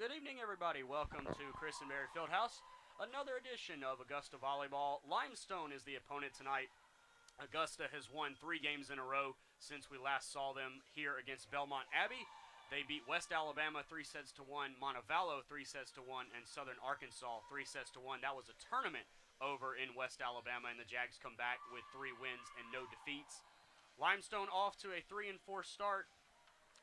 Good evening, everybody. Welcome to Chris and Mary Fieldhouse. Another edition of Augusta Volleyball. Limestone is the opponent tonight. Augusta has won 3 games in a row since we last saw them here against Belmont Abbey. They beat West Alabama 3-1, Montevallo 3-1, and Southern Arkansas 3-1. That was a tournament over in West Alabama, and the Jags come back with 3 wins and no defeats. Limestone off to a 3-4 start.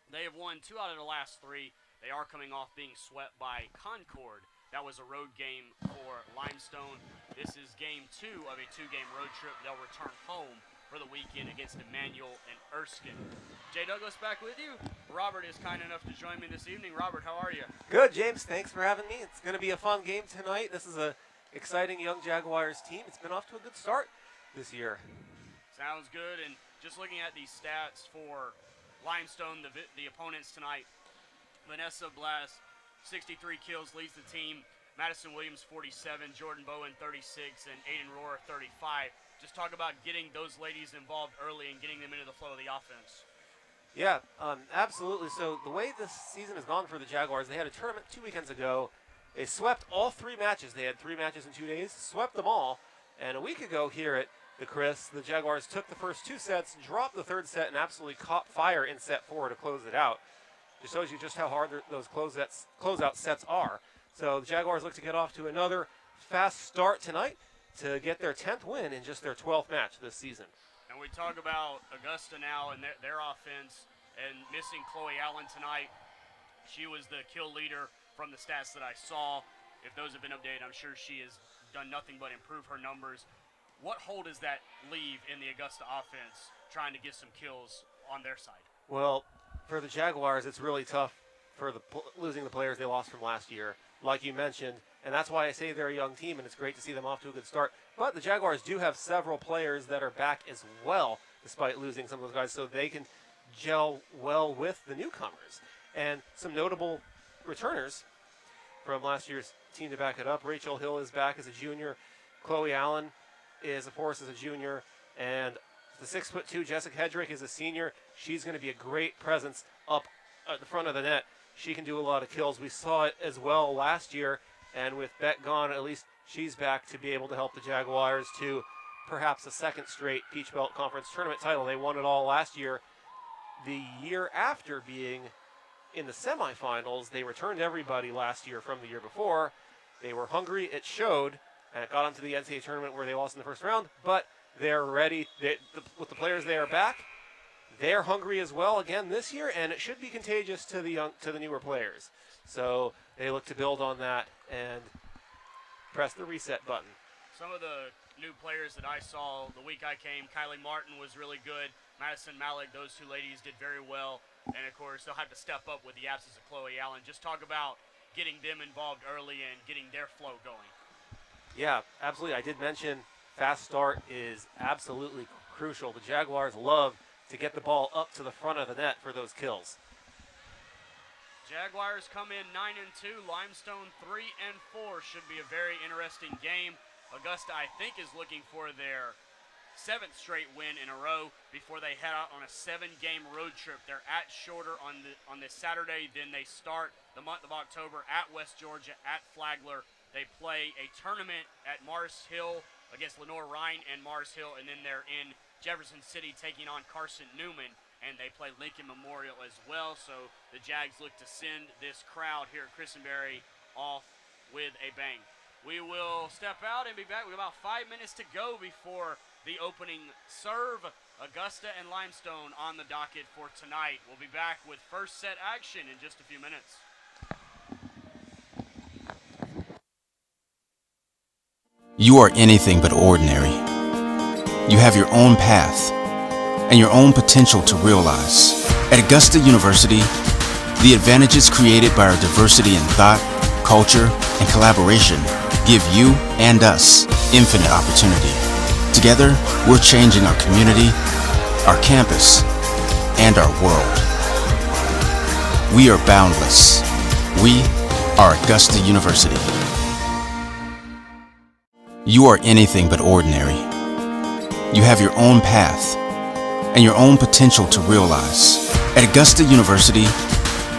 They have won 2 out of the last 3. They are coming off being swept by Concord. That was a road game for Limestone. This is game 2 of a 2-game road trip. They'll return home for the weekend against Emmanuel and Erskine. Jay Douglas back with you. Robert is kind enough to join me this evening. Robert, how are you? Good, James. Thanks for having me. It's going to be a fun game tonight. This is an exciting young Jaguars team. It's been off to a good start this year. Sounds good. And just looking at these stats for Limestone, the opponents tonight, Vanessa Blass, 63 kills, leads the team. Madison Williams, 47, Jordan Bowen, 36, and Aiden Rohrer, 35. Just talk about getting those ladies involved early and getting them into the flow of the offense. Yeah, absolutely. So the way this season has gone for the Jaguars, they had a tournament 2 weekends ago. They swept all 3 matches. They had 3 matches in 2 days, swept them all. And a week ago here at the Chris, the Jaguars took the first 2 sets, dropped the 3rd set, and absolutely caught fire in set 4 to close it out. Just shows you just how hard those closeout sets are. So the Jaguars look to get off to another fast start tonight to get their 10th win in just their 12th match this season. And we talk about Augusta now and their offense, and missing Chloe Allen tonight. She was the kill leader from the stats that I saw. If those have been updated, I'm sure she has done nothing but improve her numbers. What hole does that leave in the Augusta offense trying to get some kills on their side? Well, for the Jaguars, it's really tough for losing the players they lost from last year, like you mentioned, and that's why I say they're a young team, and it's great to see them off to a good start. But the Jaguars do have several players that are back as well, despite losing some of those guys, so they can gel well with the newcomers. And some notable returners from last year's team to back it up. Rachel Hill is back as a junior. Chloe Allen is, of course, as a junior, and the 6'2" Jessica Hedrick is a senior. She's going to be a great presence up at the front of the net. She can do a lot of kills. We saw it as well last year, and with Beck gone, at least she's back to be able to help the Jaguars to perhaps a 2nd straight Peach Belt Conference tournament title. They won it all last year. The year after being in the semifinals, they returned everybody last year from the year before. They were hungry. It showed, and it got them to the NCAA tournament where they lost in the first round, but they're ready. With the players they are back, they're hungry as well again this year, and it should be contagious to the newer players. So they look to build on that and press the reset button. Some of the new players that I saw the week I came, Kylie Martin was really good. Madison Malik, those 2 ladies did very well. And, of course, they'll have to step up with the absence of Chloe Allen. Just talk about getting them involved early and getting their flow going. Yeah, absolutely. I did mention fast start is absolutely crucial. The Jaguars love to get the ball up to the front of the net for those kills. Jaguars come in 9-2. Limestone 3-4. Should be a very interesting game. Augusta, I think, is looking for their 7th straight win in a row before they head out on a 7-game road trip. They're at Shorter on this Saturday. Then they start the month of October at West Georgia, at Flagler. They play a tournament at Mars Hill against Lenore Ryan and Mars Hill, and then they're in Jefferson City taking on Carson Newman, and they play Lincoln Memorial as well. So the Jags look to send this crowd here at Christenberry off with a bang. We will step out and be back with about 5 minutes to go before the opening serve. Augusta and Limestone on the docket for tonight. We'll be back with first set action in just a few minutes. You are anything but ordinary. You have your own path and your own potential to realize. At Augusta University, the advantages created by our diversity in thought, culture, and collaboration give you and us infinite opportunity. Together, we're changing our community, our campus, and our world. We are boundless. We are Augusta University. You are anything but ordinary. You have your own path and your own potential to realize. At Augusta University,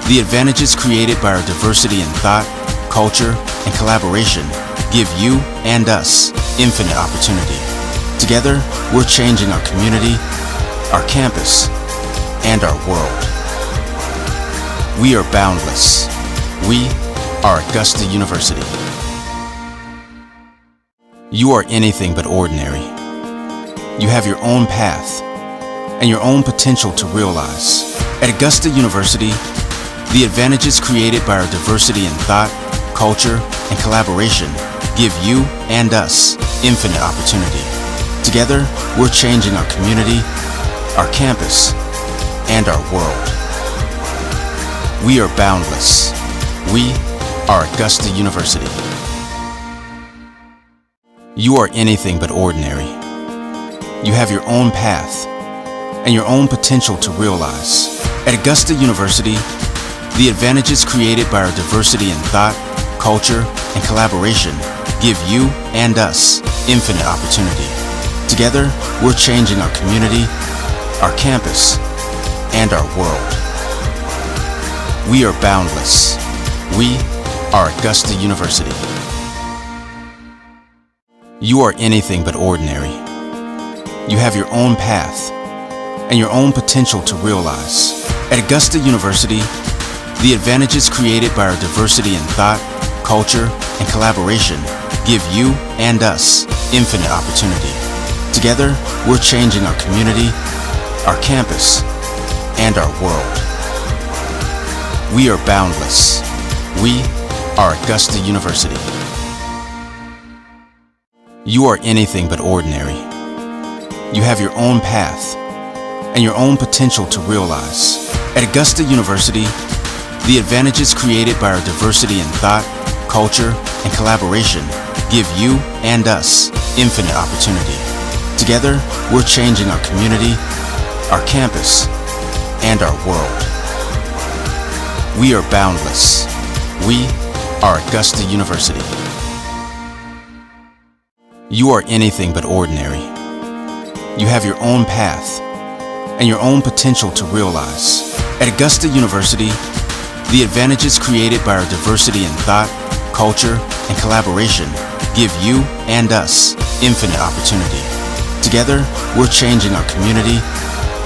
The advantages created by our diversity in thought, culture, and collaboration give you and us infinite opportunity. Together, we're changing our community, our campus, and our world. We are boundless. We are Augusta University. You are anything but ordinary. You have your own path and your own potential to realize. At Augusta University, the advantages created by our diversity in thought, culture, and collaboration give you and us infinite opportunity. Together, we're changing our community, our campus, and our world. We are boundless. We are Augusta University. You are anything but ordinary. You have your own path and your own potential to realize. At Augusta University, the advantages created by our diversity in thought, culture, and collaboration give you and us infinite opportunity. Together, we're changing our community, our campus, and our world. We are boundless. We are Augusta University. You are anything but ordinary. You have your own path and your own potential to realize. At Augusta University, the advantages created by our diversity in thought, culture, and collaboration give you and us infinite opportunity. Together, we're changing our community, our campus, and our world. We are boundless. We are Augusta University. You are anything but ordinary. You have your own path and your own potential to realize. At Augusta University, the advantages created by our diversity in thought, culture, and collaboration give you and us infinite opportunity. Together, we're changing our community, our campus, and our world. We are boundless. We are Augusta University. You are anything but ordinary. You have your own path and your own potential to realize. At Augusta University, the advantages created by our diversity in thought, culture, and collaboration give you and us infinite opportunity. Together, we're changing our community,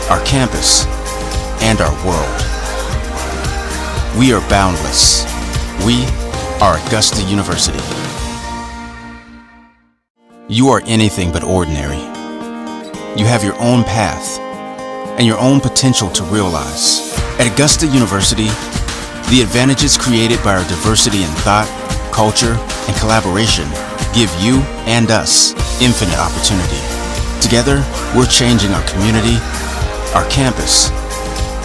our campus, and our world. We are boundless. We are Augusta University. You are anything but ordinary. You have your own path and your own potential to realize. At Augusta University, the advantages created by our diversity in thought, culture, and collaboration give you and us infinite opportunity. Together, we're changing our community, our campus,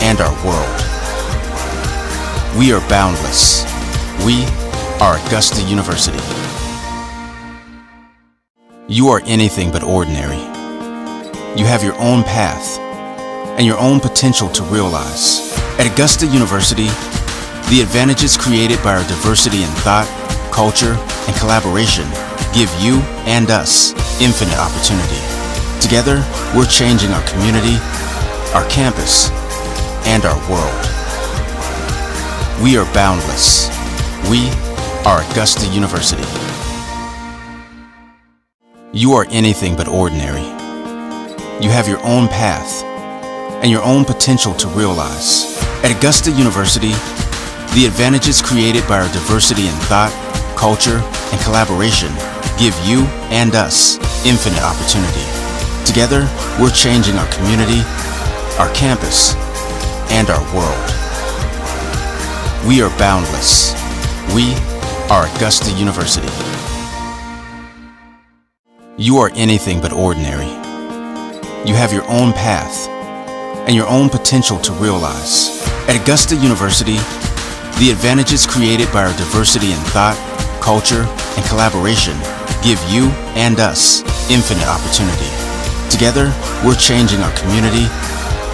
and our world. We are boundless. We are Augusta University. You are anything but ordinary. You have your own path and your own potential to realize. At Augusta University, the advantages created by our diversity in thought, culture, and collaboration give you and us infinite opportunity. Together, we're changing our community, our campus, and our world. We are boundless. We are Augusta University. You are anything but ordinary. You have your own path and your own potential to realize. At Augusta University, the advantages created by our diversity in thought, culture, and collaboration give you and us infinite opportunity. Together, we're changing our community, our campus, and our world. We are boundless. We are Augusta University. You are anything but ordinary. You have your own path and your own potential to realize. At Augusta University, the advantages created by our diversity in thought, culture, and collaboration give you and us infinite opportunity. Together, we're changing our community,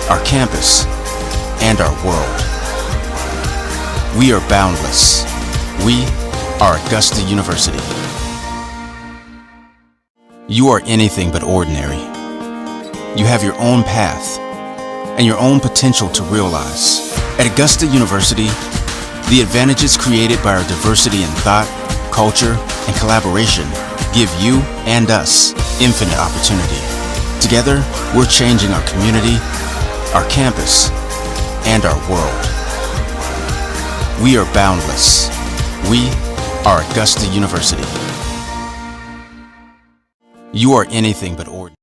our campus, and our world. We are boundless. We are Augusta University. You are anything but ordinary. You have your own path and your own potential to realize. At Augusta University, the advantages created by our diversity in thought, culture, and collaboration give you and us infinite opportunity. Together, we're changing our community, our campus, and our world. We are boundless. We are Augusta University. You are anything but ordinary.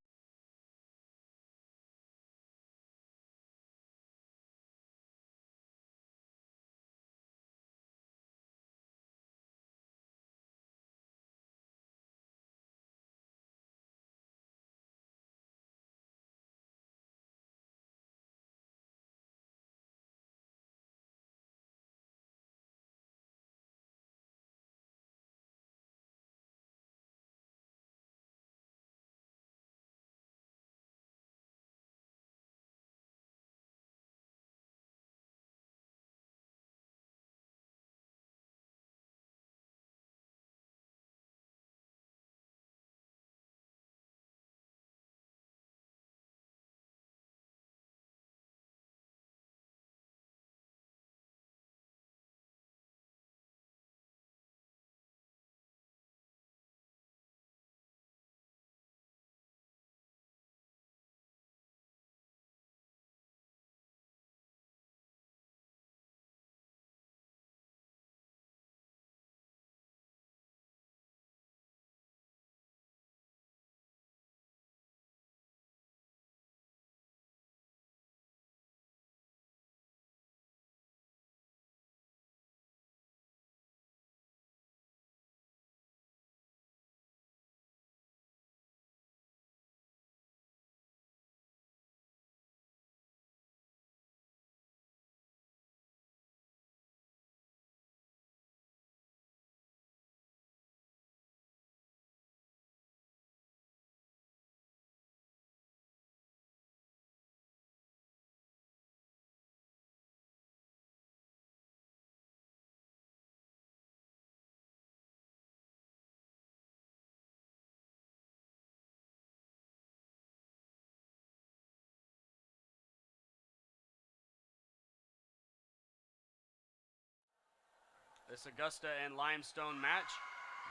This Augusta and Limestone match.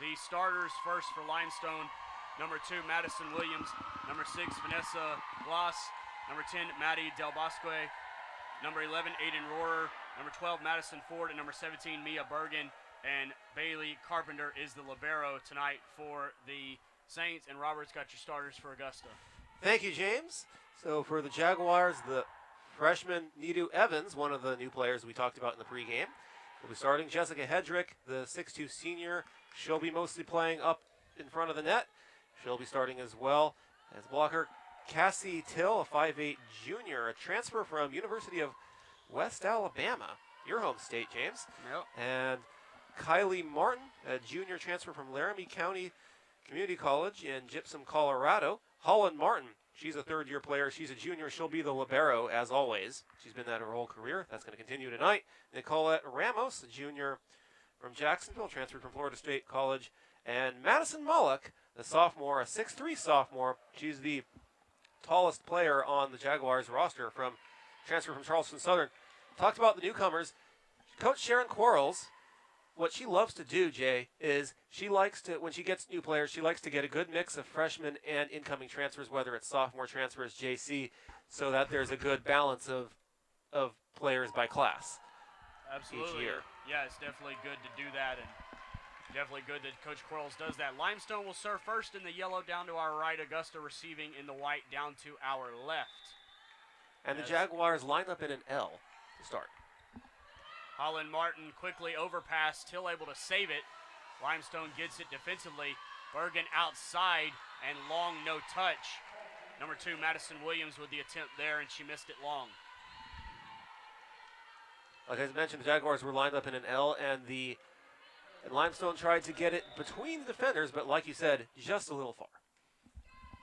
The starters first for Limestone, number 2, Madison Williams, number 6, Vanessa Gloss, number 10, Maddie Del Bosque, number 11, Aiden Rohrer, number 12, Madison Ford, and number 17, Mia Bergen, and Bailey Carpenter is the libero tonight for the Saints. And Robert's got your starters for Augusta. Thank you, James. So for the Jaguars, the freshman Nidu Evans, one of the new players we talked about in the pregame, will be starting. Jessica Hedrick, the 6'2 senior, she'll be mostly playing up in front of the net. She'll be starting as well as blocker. Cassie Till, a 5'8 junior, a transfer from University of West Alabama, your home state, James. Yep. And Kylie Martin, a junior transfer from Laramie County Community College in Gypsum, Colorado. Holland Martin, she's a third-year player. She's a junior. She'll be the libero, as always. She's been that her whole career. That's going to continue tonight. Nicolette Ramos, a junior from Jacksonville, transferred from Florida State College. And Madison Mullock, the sophomore, a 6'3 sophomore. She's the tallest player on the Jaguars roster, from transfer from Charleston Southern. Talked about the newcomers. Coach Sharon Quarles, what she loves to do, Jay, is she likes to, when she gets new players, she likes to get a good mix of freshmen and incoming transfers, whether it's sophomore transfers, JC, so that there's a good balance of players by class. Absolutely. Each year. Yeah, it's definitely good to do that, and definitely good that Coach Quarles does that. Limestone will serve first in the yellow down to our right. Augusta receiving in the white down to our left. And the Jaguars lined up in an L to start. Holland Martin quickly overpass, Till able to save it. Limestone gets it defensively. Bergen outside and long no touch. Number 2, Madison Williams with the attempt there, and she missed it long. Like I mentioned, the Jaguars were lined up in an L, and Limestone tried to get it between the defenders, but like you said, just a little far.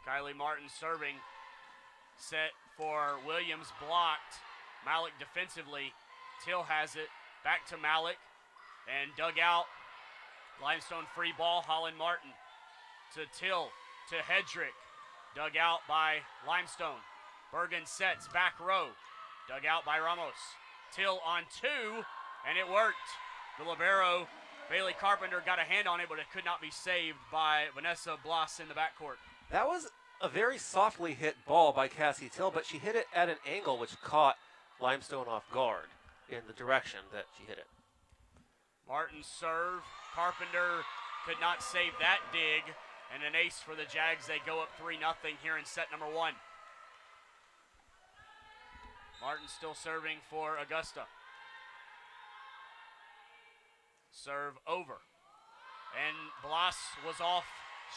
Kylie Martin serving. Set for Williams, blocked. Malik defensively. Till has it. Back to Malik. And dug out. Limestone free ball. Holland Martin to Till. To Hedrick. Dug out by Limestone. Bergen sets. Back row. Dug out by Ramos. Till on two, and it worked. The libero, Bailey Carpenter, got a hand on it, but it could not be saved by Vanessa Blas in the backcourt. That was a very softly hit ball by Cassie Till, but she hit it at an angle which caught Limestone off guard in the direction that she hit it. Martin's serve. Carpenter could not save that dig, and an ace for the Jags. They go up 3-0 here in set number one. Martin still serving for Augusta. Serve over. And Blas was off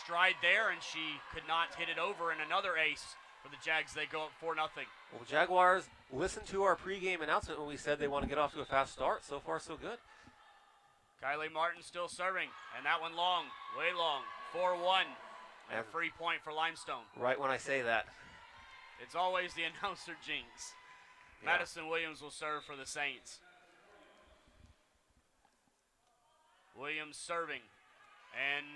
stride there, and she could not hit it over, and another ace for the Jags. They go up 4-0. Well, Jaguars, listen to our pregame announcement when we said they want to get off to a fast start. So far, so good. Kylie Martin still serving, and that one long, way long, 4-1. And a free point for Limestone. Right when I say that. It's always the announcer jinx. Yeah. Madison Williams will serve for the Saints. Williams serving, and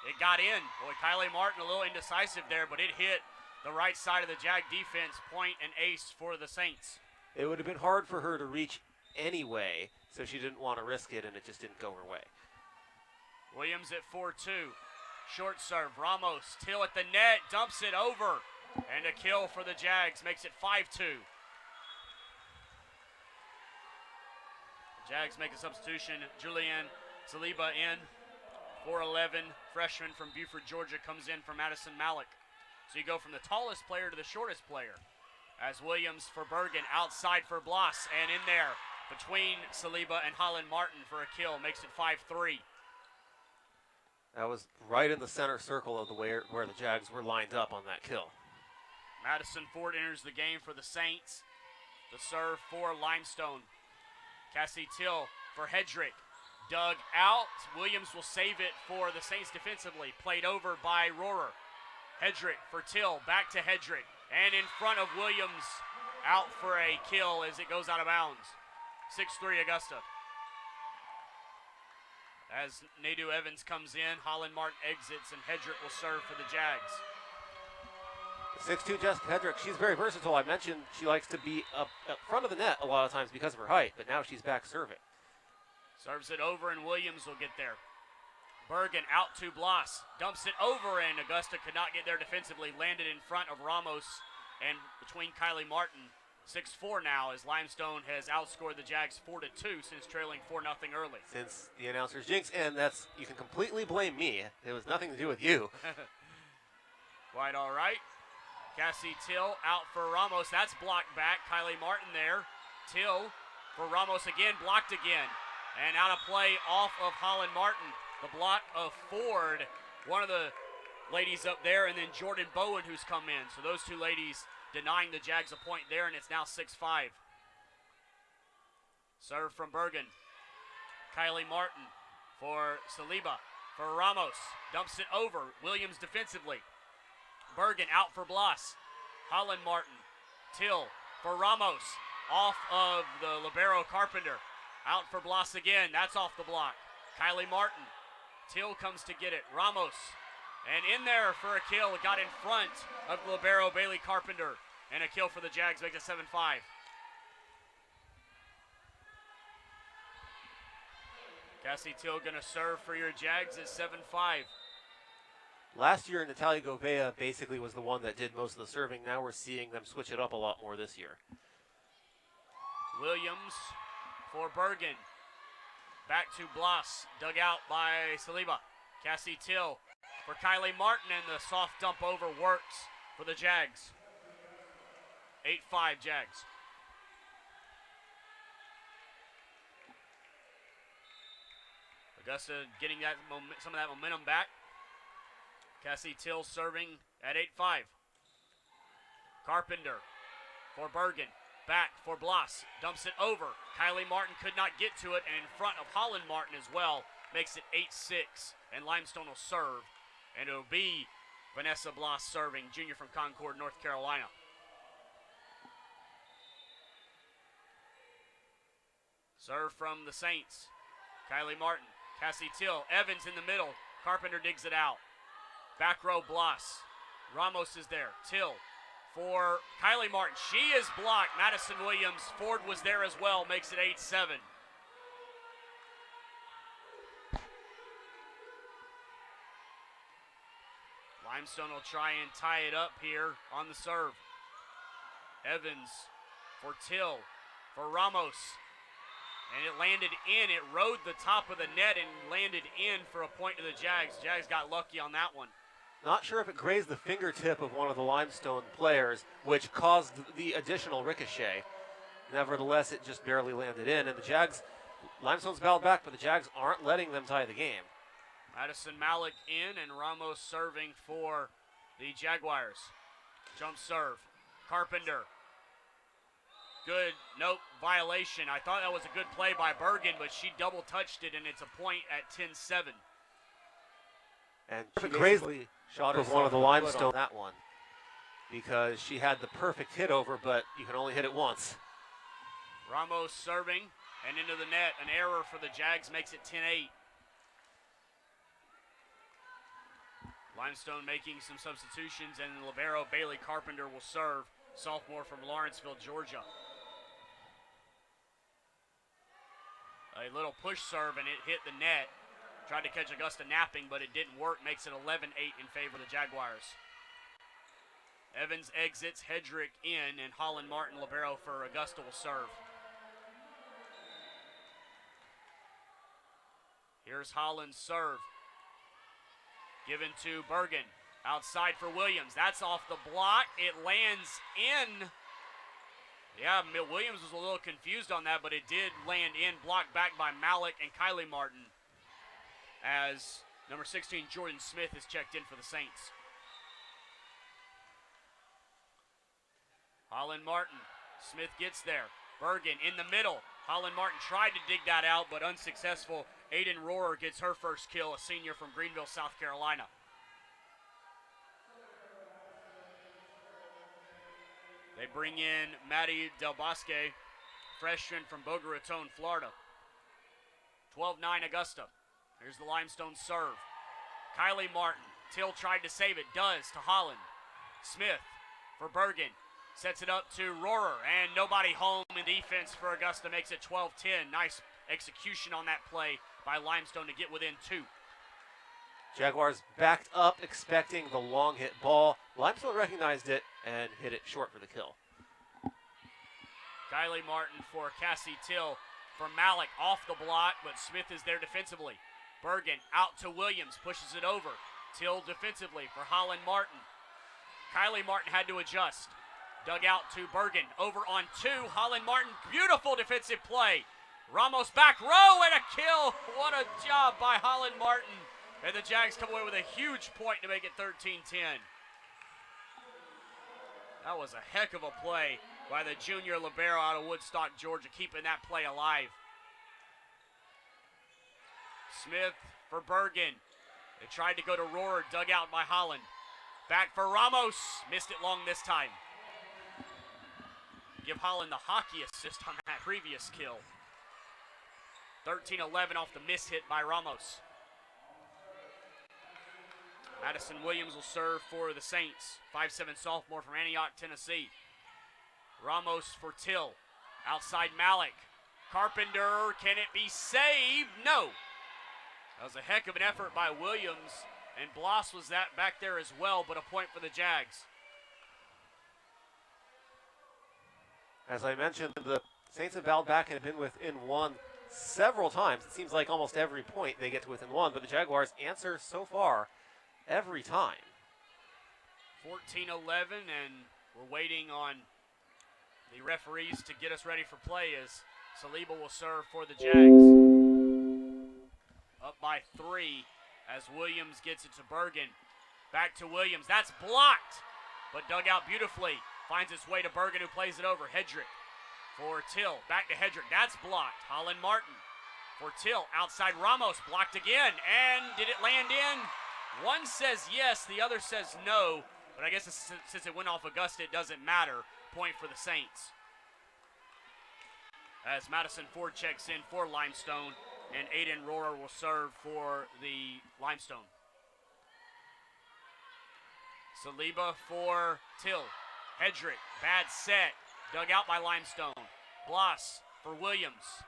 it got in. Boy, Kylie Martin a little indecisive there, but it hit the right side of the Jag defense. Point and ace for the Saints. It would have been hard for her to reach anyway, so she didn't want to risk it, and it just didn't go her way. Williams at 4-2. Short serve. Ramos, Till at the net, dumps it over. And a kill for the Jags, makes it 5-2. Jags make a substitution. Julianne Saliba in. 4'11", freshman from Buford, Georgia, comes in for Madison Malik. So you go from the tallest player to the shortest player. As Williams for Bergen, outside for Blas, and in there between Saliba and Holland Martin for a kill, makes it 5-3. That was right in the center circle of the where the Jags were lined up on that kill. Madison Ford enters the game for the Saints. The serve for Limestone. Cassie Till for Hedrick. Dug out. Williams will save it for the Saints defensively. Played over by Rohrer. Hedrick for Till. Back to Hedrick. And in front of Williams. Out for a kill as it goes out of bounds. 6-3 Augusta. As Nadu Evans comes in, Holland Martin exits, and Hedrick will serve for the Jags. 6'2" Jessica Hedrick, she's very versatile. I mentioned she likes to be up front of the net a lot of times because of her height, but now she's back serving. Serves it over, and Williams will get there. Bergen out to Blas. Dumps it over, and Augusta could not get there defensively. Landed in front of Ramos and between Kylie Martin. 6-4 now as Limestone has outscored the Jags 4-2 since trailing 4-0 early. Since the announcer's jinx, and that's, you can completely blame me. It was nothing to do with you. Quite all right. Cassie Till out for Ramos. That's blocked back. Kylie Martin there. Till for Ramos again, blocked again. And out of play off of Holland Martin. The block of Ford, one of the ladies up there, and then Jordan Bowen who's come in. So those two ladies denying the Jags a point there, and it's now 6-5. Serve from Bergen. Kylie Martin for Saliba. For Ramos. Dumps it over. Williams defensively. Bergen out for Blas. Holland Martin. Till for Ramos. Off of the libero Carpenter. Out for Blas again. That's off the block. Kylie Martin. Till comes to get it. Ramos. And in there for a kill. It got in front of libero Bailey Carpenter. And a kill for the Jags. Makes it 7-5. Cassie Till going to serve for your Jags at 7-5. Last year, Natalia Gouveia basically was the one that did most of the serving. Now we're seeing them switch it up a lot more this year. Williams for Bergen. Back to Blas. Dug out by Saliba. Cassie Till for Kylie Martin, and the soft dump over works for the Jags. 8-5 Jags. Augusta getting that some of that momentum back. Cassie Till serving at 8-5. Carpenter for Bergen. Back for Blas. Dumps it over. Kylie Martin could not get to it, and in front of Holland Martin as well. Makes it 8-6, and Limestone will serve. And it'll be Vanessa Blas serving, junior from Concord, North Carolina. Serve from the Saints. Kylie Martin. Cassie Till. Evans in the middle. Carpenter digs it out. Back row Blas. Ramos is there. Till for Kylie Martin. She is blocked. Madison Williams, Ford was there as well, makes it 8-7. Limestone will try and tie it up here on the serve. Evans for Till, for Ramos. And it landed in. It rode the top of the net and landed in for a point to the Jags. Jags got lucky on that one. Not sure if it grazed the fingertip of one of the Limestone players, which caused the additional ricochet. Nevertheless, it just barely landed in. And the Jags, Limestone's battled back, but the Jags aren't letting them tie the game. Madison Malik in and Ramos serving for the Jaguars. Jump serve. Carpenter. Good, nope, violation. I thought that was a good play by Bergen, but she double touched it and it's a point at 10-7. And she basically shot her one of the Limestone on that one because she had the perfect hit over, but you can only hit it once. Ramos serving and into the net. An error for the Jags makes it 10-8. Limestone making some substitutions, and libero Bailey Carpenter will serve, sophomore from Lawrenceville, Georgia. A little push serve, and it hit the net. Tried to catch Augusta napping, but it didn't work. Makes it 11-8 in favor of the Jaguars. Evans exits, Hedrick in, and Holland Martin, libero for Augusta, will serve. Here's Holland's serve. Given to Bergen. Outside for Williams. That's off the block. It lands in. Yeah, Williams was a little confused on that, but it did land in. Blocked back by Malik and Kylie Martin. As number 16, Jordan Smith, is checked in for the Saints. Holland Martin. Smith gets there. Bergen in the middle. Holland Martin tried to dig that out, but unsuccessful. Aiden Rohrer gets her first kill, a senior from Greenville, South Carolina. They bring in Maddie Del Bosque, freshman from Boca Raton, Florida. 12-9 Augusta. Here's the Limestone serve. Kylie Martin. Till tried to save it. Does to Holland. Smith for Bergen. Sets it up to Rohrer, and nobody home in defense for Augusta. Makes it 12-10. Nice execution on that play by Limestone to get within 2. Jaguars backed up, expecting the long hit ball. Limestone recognized it and hit it short for the kill. Kylie Martin for Cassie Till. For Malik off the block, but Smith is there defensively. Bergen out to Williams, pushes it over. Till defensively for Holland Martin. Kylie Martin had to adjust. Dug out to Bergen, over on 2. Holland Martin, beautiful defensive play. Ramos back row and a kill. What a job by Holland Martin. And the Jags come away with a huge point to make it 13-10. That was a heck of a play by the junior libero out of Woodstock, Georgia, keeping that play alive. Smith for Bergen. They tried to go to Rohrer, dug out by Holland. Back for Ramos, missed it long this time. Give Holland the hockey assist on that previous kill. 13-11 off the miss hit by Ramos. Madison Williams will serve for the Saints. 5'7" sophomore from Antioch, Tennessee. Ramos for Till. Outside Malik. Carpenter, can it be saved? No. That was a heck of an effort by Williams, and Bloss was that back there as well, but a point for the Jags. As I mentioned, the Saints have battled back and have been within 1 several times. It seems like almost every point they get to within 1, but the Jaguars answer so far every time. 14-11, and we're waiting on the referees to get us ready for play as Saliba will serve for the Jags. Up by 3 as Williams gets it to Bergen. Back to Williams. That's blocked, but dug out beautifully. Finds its way to Bergen, who plays it over. Hedrick for Till. Back to Hedrick. That's blocked. Holland Martin for Till. Outside Ramos. Blocked again. And did it land in? One says yes. The other says no. But I guess since it went off Augusta, it doesn't matter. Point for the Saints. As Madison Ford checks in for Limestone, and Aiden Rohrer will serve for the Limestone. Saliba for Till. Hedrick, bad set, dug out by Limestone. Bloss for Williams.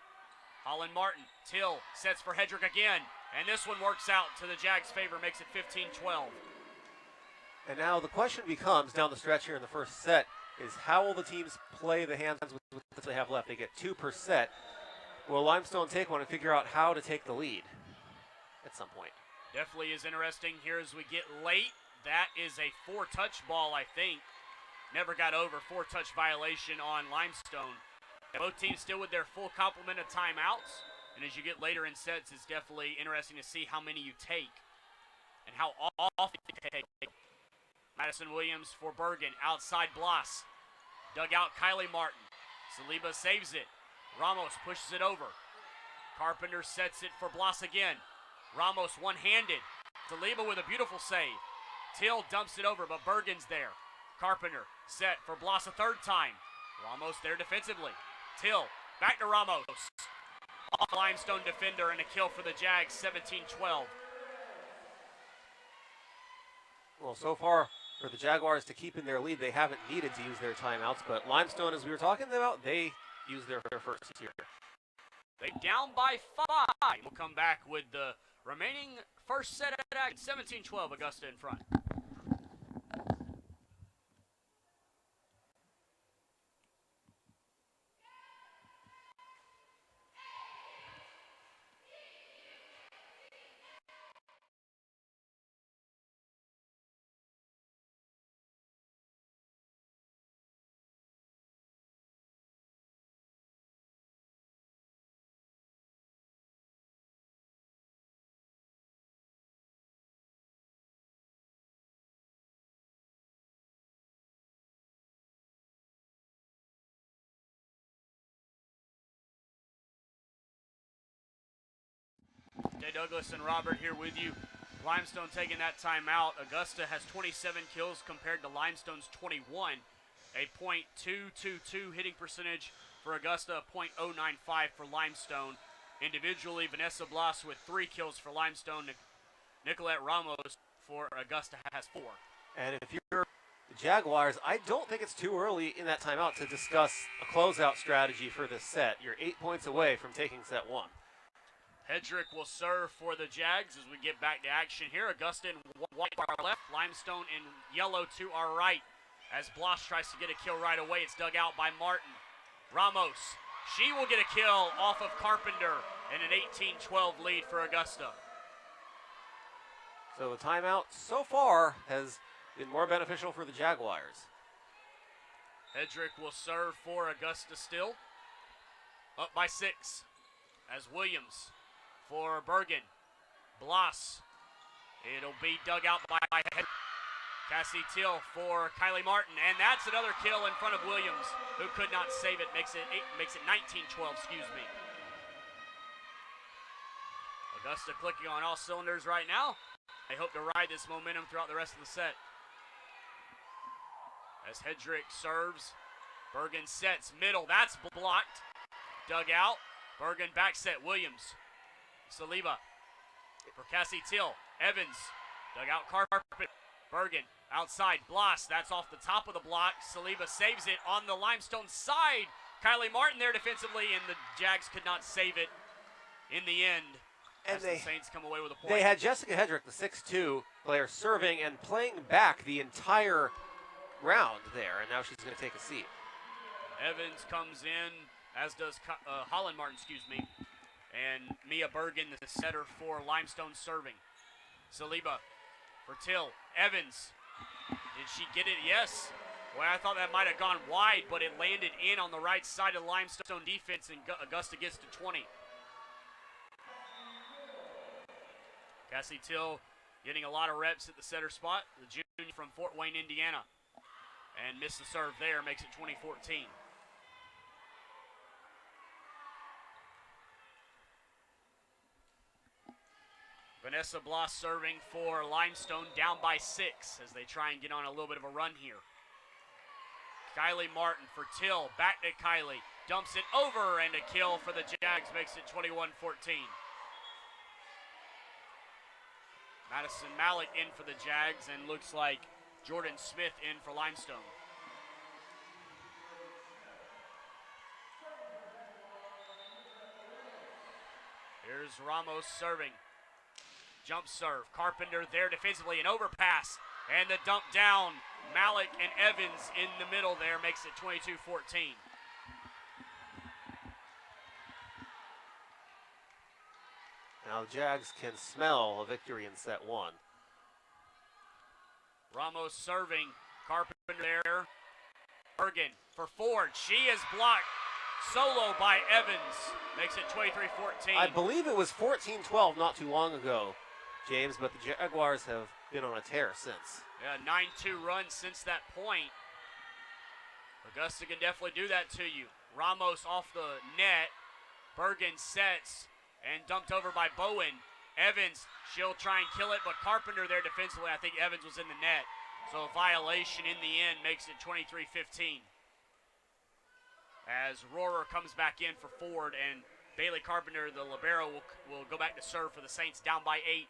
Holland Martin, Till sets for Hedrick again, and this one works out to the Jags' favor, makes it 15-12. And now the question becomes, down the stretch here in the first set, is how will the teams play the hands with what they have left? They get 2 per set. Will Limestone take one and figure out how to take the lead at some point? Definitely is interesting here as we get late. That is a 4-touch ball, I think. Never got over, 4-touch violation on Limestone. Both teams still with their full complement of timeouts. And as you get later in sets, it's definitely interesting to see how many you take and how often you take. Madison Williams for Bergen, outside Bloss. Dug out Kylie Martin. Saliba saves it. Ramos pushes it over. Carpenter sets it for Bloss again. Ramos one-handed. Saliba with a beautiful save. Till dumps it over, but Bergen's there. Carpenter set for Bloss a third time. Ramos there defensively. Till back to Ramos. Limestone defender and a kill for the Jags, 17-12. Well, so far for the Jaguars to keep in their lead, they haven't needed to use their timeouts, but Limestone, as we were talking about, they used their first here. They down by 5. We'll come back with the remaining first set at action, 17-12, Augusta in front. Jay Douglas and Robert here with you. Limestone taking that timeout. Augusta has 27 kills compared to Limestone's 21. A .222 hitting percentage for Augusta, a .095 for Limestone. Individually, Vanessa Bloss with 3 kills for Limestone. Nicolette Ramos for Augusta has 4. And if you're the Jaguars, I don't think it's too early in that timeout to discuss a closeout strategy for this set. You're 8 points away from taking set 1. Hedrick will serve for the Jags as we get back to action here. Augusta in white to our left, Limestone in yellow to our right. As Bloss tries to get a kill right away, it's dug out by Martin. Ramos, she will get a kill off of Carpenter and an 18-12 lead for Augusta. So the timeout so far has been more beneficial for the Jaguars. Hedrick will serve for Augusta still. Up by 6 as Williams for Bergen. Bloss. It'll be dug out by Hedrick. Cassie Till for Kylie Martin, and that's another kill in front of Williams, who could not save it. Makes it 19-12, excuse me. Augusta clicking on all cylinders right now. They hope to ride this momentum throughout the rest of the set. As Hedrick serves, Bergen sets middle, that's blocked. Dug out, Bergen back set, Williams. Saliba for Cassie Till. Evans, dug out Carpenter. Bergen outside, Bloss, that's off the top of the block. Saliba saves it on the Limestone side. Kylie Martin there defensively, and the Jags could not save it in the end. And the Saints come away with a point. They had Jessica Hedrick, the 6'2 player, serving and playing back the entire round there, and now she's going to take a seat. Evans comes in, as does Holland Martin, excuse me, and Mia Bergen, the setter for Limestone serving. Saliba for Till. Evans, did she get it? Yes. Well, I thought that might have gone wide, but it landed in on the right side of the Limestone defense, and Augusta gets to 20. Cassie Till getting a lot of reps at the setter spot, the junior from Fort Wayne, Indiana. And missed the serve there, makes it 20-14. Vanessa Bloss serving for Limestone, down by 6 as they try and get on a little bit of a run here. Kylie Martin for Till, back to Kylie, dumps it over, and a kill for the Jags, makes it 21-14. Madison Malik in for the Jags, and looks like Jordan Smith in for Limestone. Here's Ramos serving. Jump serve. Carpenter there defensively, an overpass. And the dump down. Malik and Evans in the middle there makes it 22-14. Now the Jags can smell a victory in set one. Ramos serving. Carpenter there. Bergen for Ford. She is blocked. Solo by Evans. Makes it 23-14. I believe it was 14-12 not too long ago, James, but the Jaguars have been on a tear since. Yeah, 9-2 run since that point. Augusta can definitely do that to you. Ramos off the net. Bergen sets and dumped over by Bowen. Evans, she'll try and kill it, but Carpenter there defensively. I think Evans was in the net. So a violation in the end makes it 23-15. As Rohrer comes back in for Ford, and Bailey Carpenter, the libero, will go back to serve for the Saints, down by 8.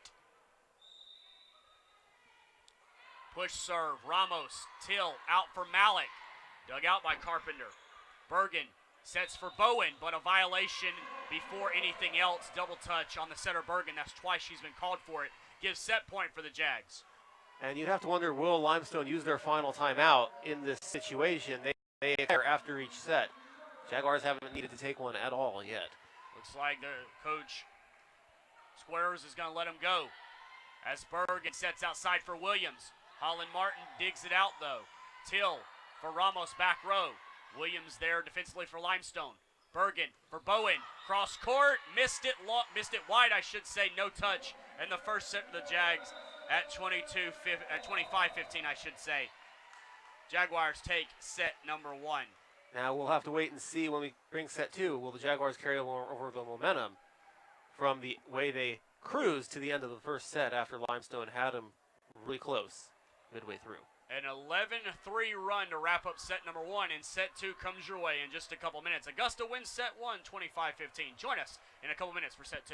Push serve, Ramos, Till, out for Malik. Dug out by Carpenter. Bergen sets for Bowen, but a violation before anything else. Double touch on the setter Bergen. That's twice she's been called for it. Gives set point for the Jags. And you'd have to wonder, will Limestone use their final timeout in this situation? They expire after each set. Jaguars haven't needed to take one at all yet. Looks like the coach Squares is going to let him go. As Bergen sets outside for Williams. Holland Martin digs it out though. Till for Ramos back row. Williams there defensively for Limestone. Bergen for Bowen. Cross court. Missed it wide, I should say. No touch. And the first set for the Jags at 25-15, I should say. Jaguars take set number 1. Now we'll have to wait and see when we bring set 2. Will the Jaguars carry over the momentum from the way they cruised to the end of the first set after Limestone had them really close midway through? An 11-3 run to wrap up set number 1, and set 2 comes your way in just a couple minutes. Augusta wins set 1, 25-15. Join us in a couple minutes for set 2.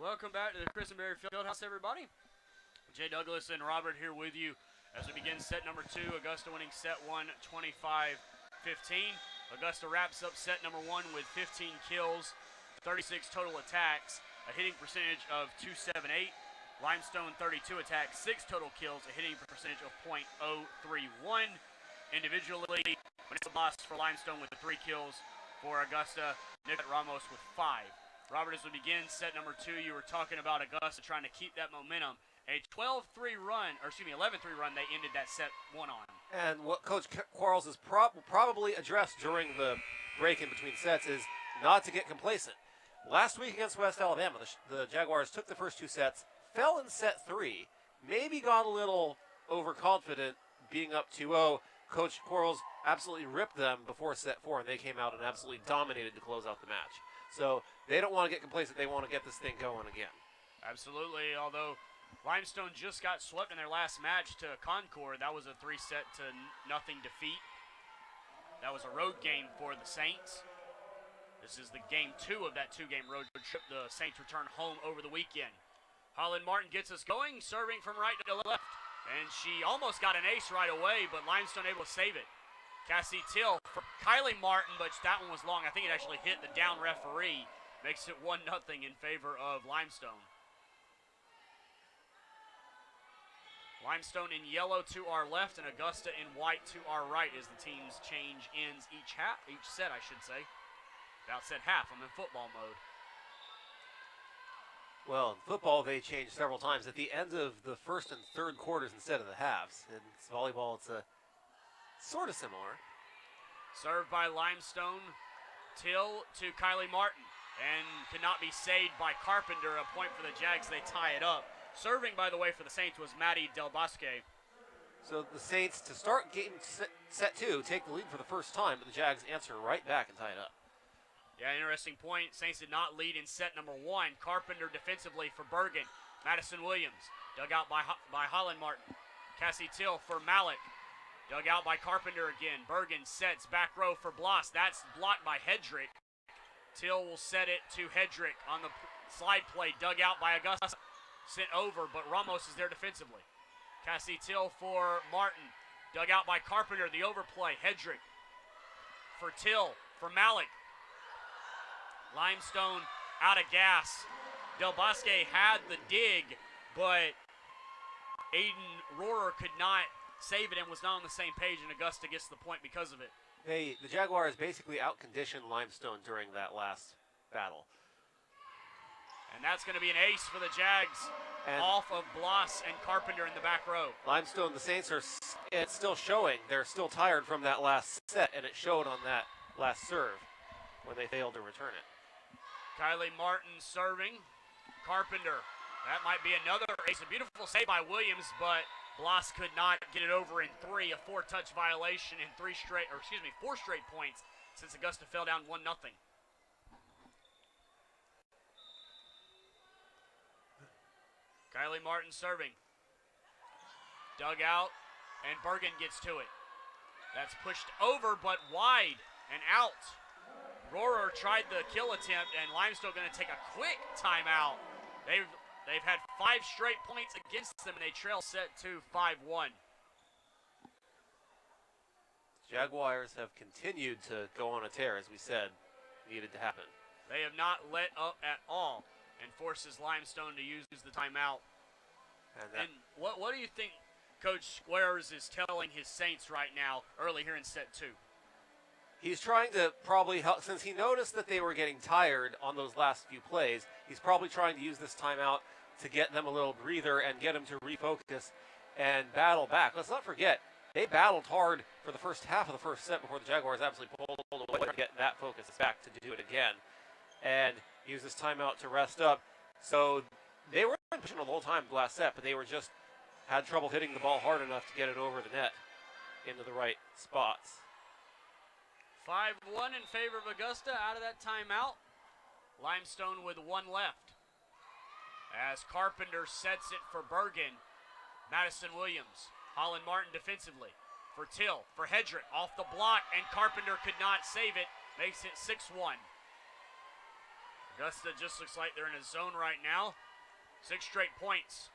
Welcome back to the Christenberry Fieldhouse, everybody. Jay Douglas and Robert here with you as we begin set number 2. Augusta winning set 1, 25-15. Augusta wraps up set number 1 with 15 kills, 36 total attacks, a hitting percentage of .278. Limestone 32 attacks, 6 total kills, a hitting percentage of .031. Individually, Vanessa Boss for Limestone with the 3 kills. For Augusta, Nick Ramos with 5. Robert, as we begin set number 2, you were talking about Augusta trying to keep that momentum. A 11-3 run they ended that set 1 on. And what Coach Quarles has probably addressed during the break in between sets is not to get complacent. Last week against West Alabama, the Jaguars took the first 2 sets, fell in set 3, maybe got a little overconfident being up 2-0, Coach Quarles absolutely ripped them before set 4, and they came out and absolutely dominated to close out the match. So they don't want to get complacent. They want to get this thing going again. Absolutely, although Limestone just got swept in their last match to Concord. That was a 3-0 defeat. That was a road game for the Saints. This is the game 2 of that 2-game road trip. The Saints return home over the weekend. Holland Martin gets us going, serving from right to left. And she almost got an ace right away, but Limestone able to save it. Cassie Till for Kylie Martin, but that one was long. I think it actually hit the down referee. Makes it 1-0 in favor of Limestone. Limestone in yellow to our left and Augusta in white to our right as the teams change ends each set, I should say. About said half. I'm in football mode. Well, in football, they change several times at the end of the first and third quarters instead of the halves. In volleyball, it's sort of similar. Served by Limestone. Till to Kylie Martin. And could not be saved by Carpenter. A point for the Jags. They tie it up. Serving, by the way, for the Saints was Maddie Del Bosque. So the Saints, to start game set 2, take the lead for the first time, but the Jags answer right back and tie it up. Yeah, interesting point. Saints did not lead in set number 1. Carpenter defensively for Bergen. Madison Williams dug out by Holland Martin. Cassie Till for Malik. Dug out by Carpenter again. Bergen sets back row for Bloss. That's blocked by Hedrick. Till will set it to Hedrick on the slide play. Dug out by Augusta. Sent over, but Ramos is there defensively. Cassie Till for Martin. Dug out by Carpenter. The overplay. Hedrick for Till for Malik. Limestone out of gas. Del Bosque had the dig, but Aiden Rohrer could not save it and was not on the same page, and Augusta gets the point because of it. The Jaguars basically outconditioned Limestone during that last battle. And that's going to be an ace for the Jags off of Bloss and Carpenter in the back row. Limestone, the Saints it's still showing. They're still tired from that last set, and it showed on that last serve when they failed to return it. Kylie Martin serving. Carpenter. That might be another ace. A beautiful save by Williams, but Bloss could not get it over in 3. A 4-touch violation in 4 straight points since Augusta fell down 1-0. Kylie Martin serving. Dug out, and Bergen gets to it. That's pushed over, but wide and out. Rohrer tried the kill attempt, and Limestone going to take a quick timeout. They've had 5 straight points against them, and they trail set 2, 5-1. Jaguars have continued to go on a tear, as we said, needed to happen. They have not let up at all, and forces Limestone to use the timeout. And what do you think Coach Squares is telling his Saints right now, early here in set 2? He's trying to probably help, since he noticed that they were getting tired on those last few plays, he's probably trying to use this timeout to get them a little breather and get them to refocus and battle back. Let's not forget, they battled hard for the first half of the first set before the Jaguars absolutely pulled away to get that focus back to do it again. And use this timeout to rest up. So they were pushing the whole time the last set, but they were just had trouble hitting the ball hard enough to get it over the net into the right spots. 5-1 in favor of Augusta out of that timeout. Limestone with 1 left. As Carpenter sets it for Bergen. Madison Williams. Holland Martin defensively. For Till. For Hedrick. Off the block, and Carpenter could not save it. Makes it 6-1. Augusta just looks like they're in a zone right now. 6 straight points.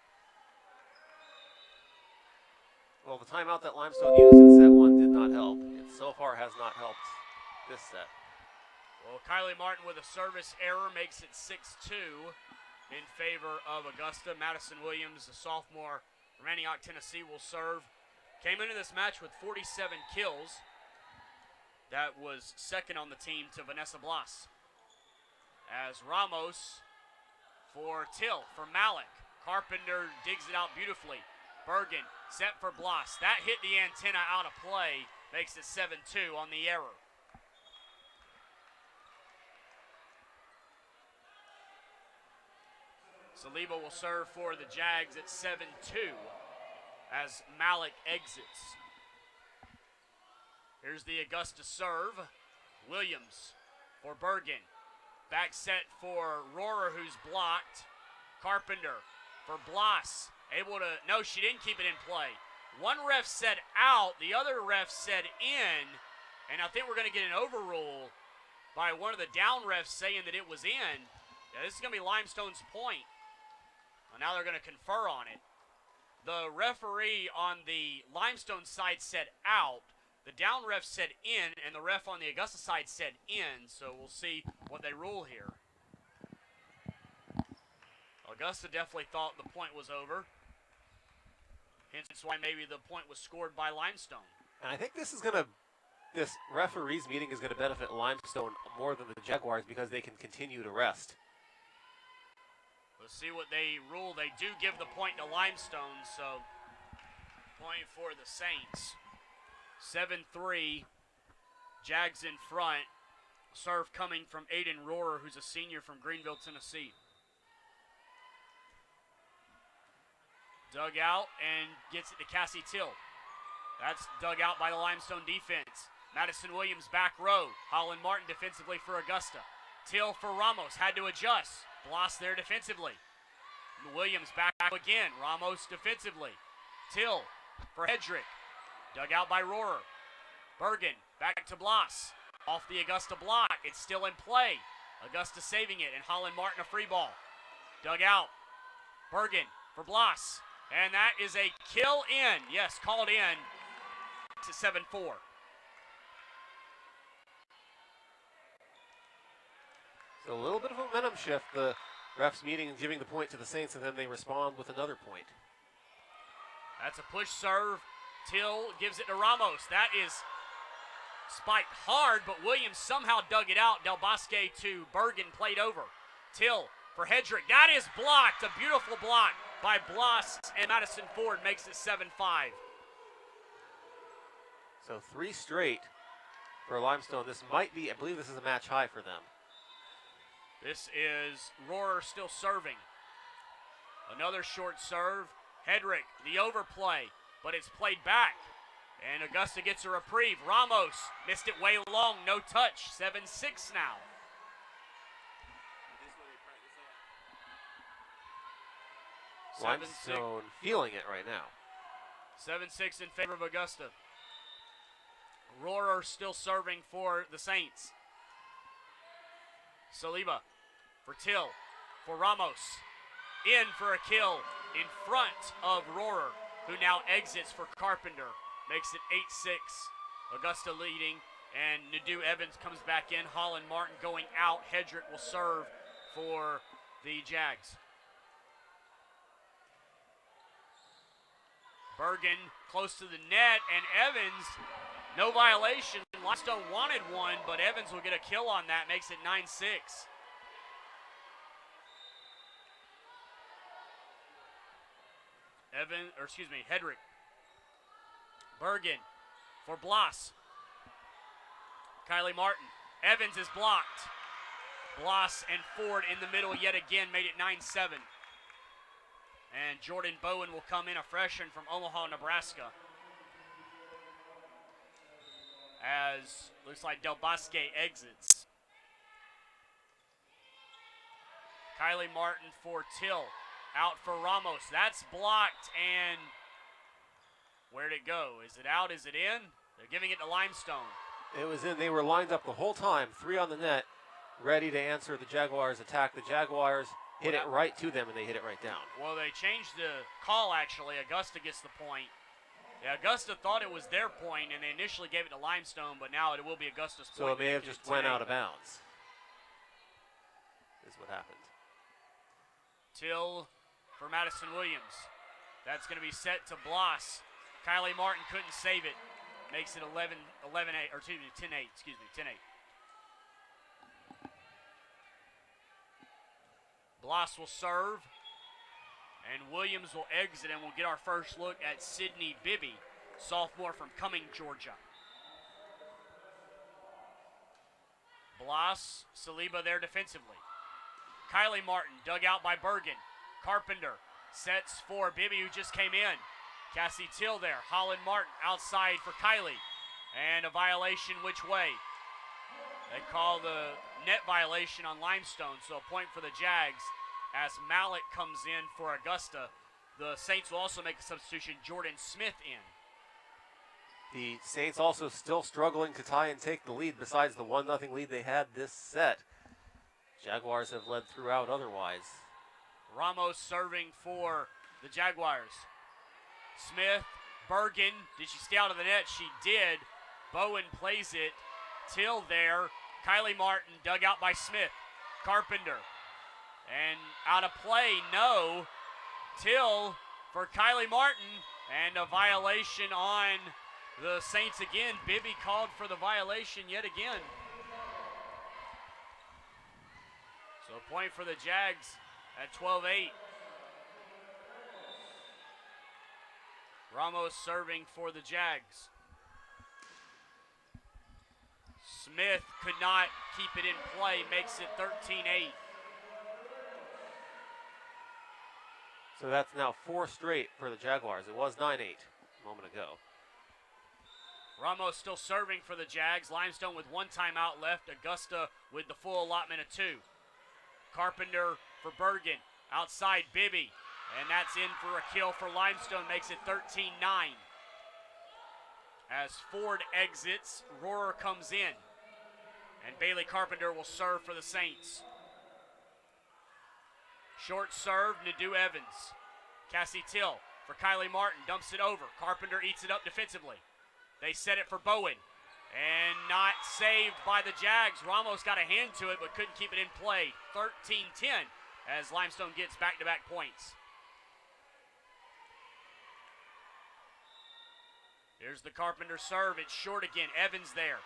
Well, the timeout that Limestone used in set 1 did not help. It so far has not helped this set. Well, Kylie Martin with a service error makes it 6-2 in favor of Augusta. Madison Williams, a sophomore from Antioch, Tennessee, will serve. Came into this match with 47 kills. That was second on the team to Vanessa Bloss. As Ramos for Till, for Malik. Carpenter digs it out beautifully. Bergen set for Bloss. That hit the antenna out of play. Makes it 7-2 on the error. Saliba will serve for the Jags at 7-2 as Malik exits. Here's the Augusta serve. Williams for Bergen. Back set for Rohrer, who's blocked. Carpenter for Bloss. Able to, no, she didn't keep it in play. One ref said out, the other ref said in, and I think we're going to get an overrule by one of the down refs saying that it was in. Yeah, this is going to be Limestone's point. Well, now they're going to confer on it. The referee on the Limestone side said out. The down ref said in, and the ref on the Augusta side said in, so we'll see what they rule here. Augusta definitely thought the point was over. Hence why maybe the point was scored by Limestone. And I think this referees meeting is going to benefit Limestone more than the Jaguars because they can continue to rest. Let's see what they rule. They do give the point to Limestone, so point for the Saints. 7-3, Jags in front. Serve coming from Aiden Rohrer, who's a senior from Greenville, Tennessee. Dug out and gets it to Cassie Till. That's dug out by the Limestone defense. Madison Williams back row. Holland Martin defensively for Augusta. Till for Ramos, had to adjust. Bloss there defensively. Williams back again. Ramos defensively. Till for Hedrick. Dug out by Rohrer. Bergen back to Bloss. Off the Augusta block. It's still in play. Augusta saving it, and Holland Martin a free ball. Dug out. Bergen for Bloss. And that is a kill in. Yes, called in to 7-4. So a little bit of a momentum shift. The refs meeting and giving the point to the Saints, and then they respond with another point. That's a push serve. Till gives it to Ramos. That is spiked hard, but Williams somehow dug it out. Del Bosque to Bergen played over. Till for Hedrick. That is blocked. A beautiful block by Bloss, and Madison Ford makes it 7-5. So 3 straight for Limestone. This might be, I believe this is a match high for them. This is Rohrer still serving. Another short serve. Hedrick, the overplay, but it's played back. And Augusta gets a reprieve. Ramos missed it way long, no touch. 7-6 now. Limestone feeling it right now. 7-6 in favor of Augusta. Rohrer still serving for the Saints. Saliba for Till, for Ramos. In for a kill in front of Rohrer, who now exits for Carpenter. Makes it 8-6. Augusta leading, and Nadeau Evans comes back in. Holland Martin going out. Hedrick will serve for the Jags. Bergen close to the net, and Evans, no violation. Limestone wanted one, but Evans will get a kill on that. Makes it 9-6. Hedrick. Bergen for Bloss. Kylie Martin. Evans is blocked. Bloss and Ford in the middle yet again, made it 9-7. And Jordan Bowen will come in, a freshman from Omaha, Nebraska. As looks like Del Bosque exits. Kylie Martin for Till. Out for Ramos. That's blocked, and where'd it go? Is it out? Is it in? They're giving it to Limestone. It was in. They were lined up the whole time, 3 on the net, ready to answer the Jaguars' attack. The Jaguars hit it right to them, and they hit it right down. Well, they changed the call, actually. Augusta gets the point. Yeah, Augusta thought it was their point, and they initially gave it to Limestone, but now it will be Augusta's point. So it may have just went out of bounds, is what happened. Till for Madison Williams. That's going to be set to Bloss. Kylie Martin couldn't save it. Makes it 10-8, excuse me, 10-8. Bloss will serve, and Williams will exit, and we'll get our first look at Sydney Bibby, sophomore from Cumming, Georgia. Bloss, Saliba there defensively. Kylie Martin dug out by Bergen. Carpenter sets for Bibby, who just came in. Cassie Till there. Holland Martin outside for Kylie. And a violation which way? They call the net violation on Limestone, so a point for the Jags as Malik comes in for Augusta. The Saints will also make a substitution, Jordan Smith in. The Saints also still struggling to tie and take the lead besides the 1-0 lead they had this set. Jaguars have led throughout otherwise. Ramos serving for the Jaguars. Smith, Bergen, did she stay out of the net? She did. Bowen plays it. Till there. Kylie Martin dug out by Smith. Carpenter. And out of play, no. Till for Kylie Martin. And a violation on the Saints again. Bibby called for the violation yet again. So a point for the Jags at 12-8. Ramos serving for the Jags. Smith could not keep it in play, makes it 13-8. So that's now 4 straight for the Jaguars. It was 9-8 a moment ago. Ramos still serving for the Jags. Limestone with 1 timeout left. Augusta with the full allotment of 2. Carpenter for Bergen. Outside Bibby. And that's in for a kill for Limestone. Makes it 13-9. As Ford exits, Rohrer comes in. And Bailey Carpenter will serve for the Saints. Short serve, Nadeau Evans. Cassie Till for Kylie Martin. Dumps it over. Carpenter eats it up defensively. They set it for Bowen. And not saved by the Jags. Ramos got a hand to it but couldn't keep it in play. 13-10 as Limestone gets back-to-back points. Here's the Carpenter serve. It's short again. Evans there.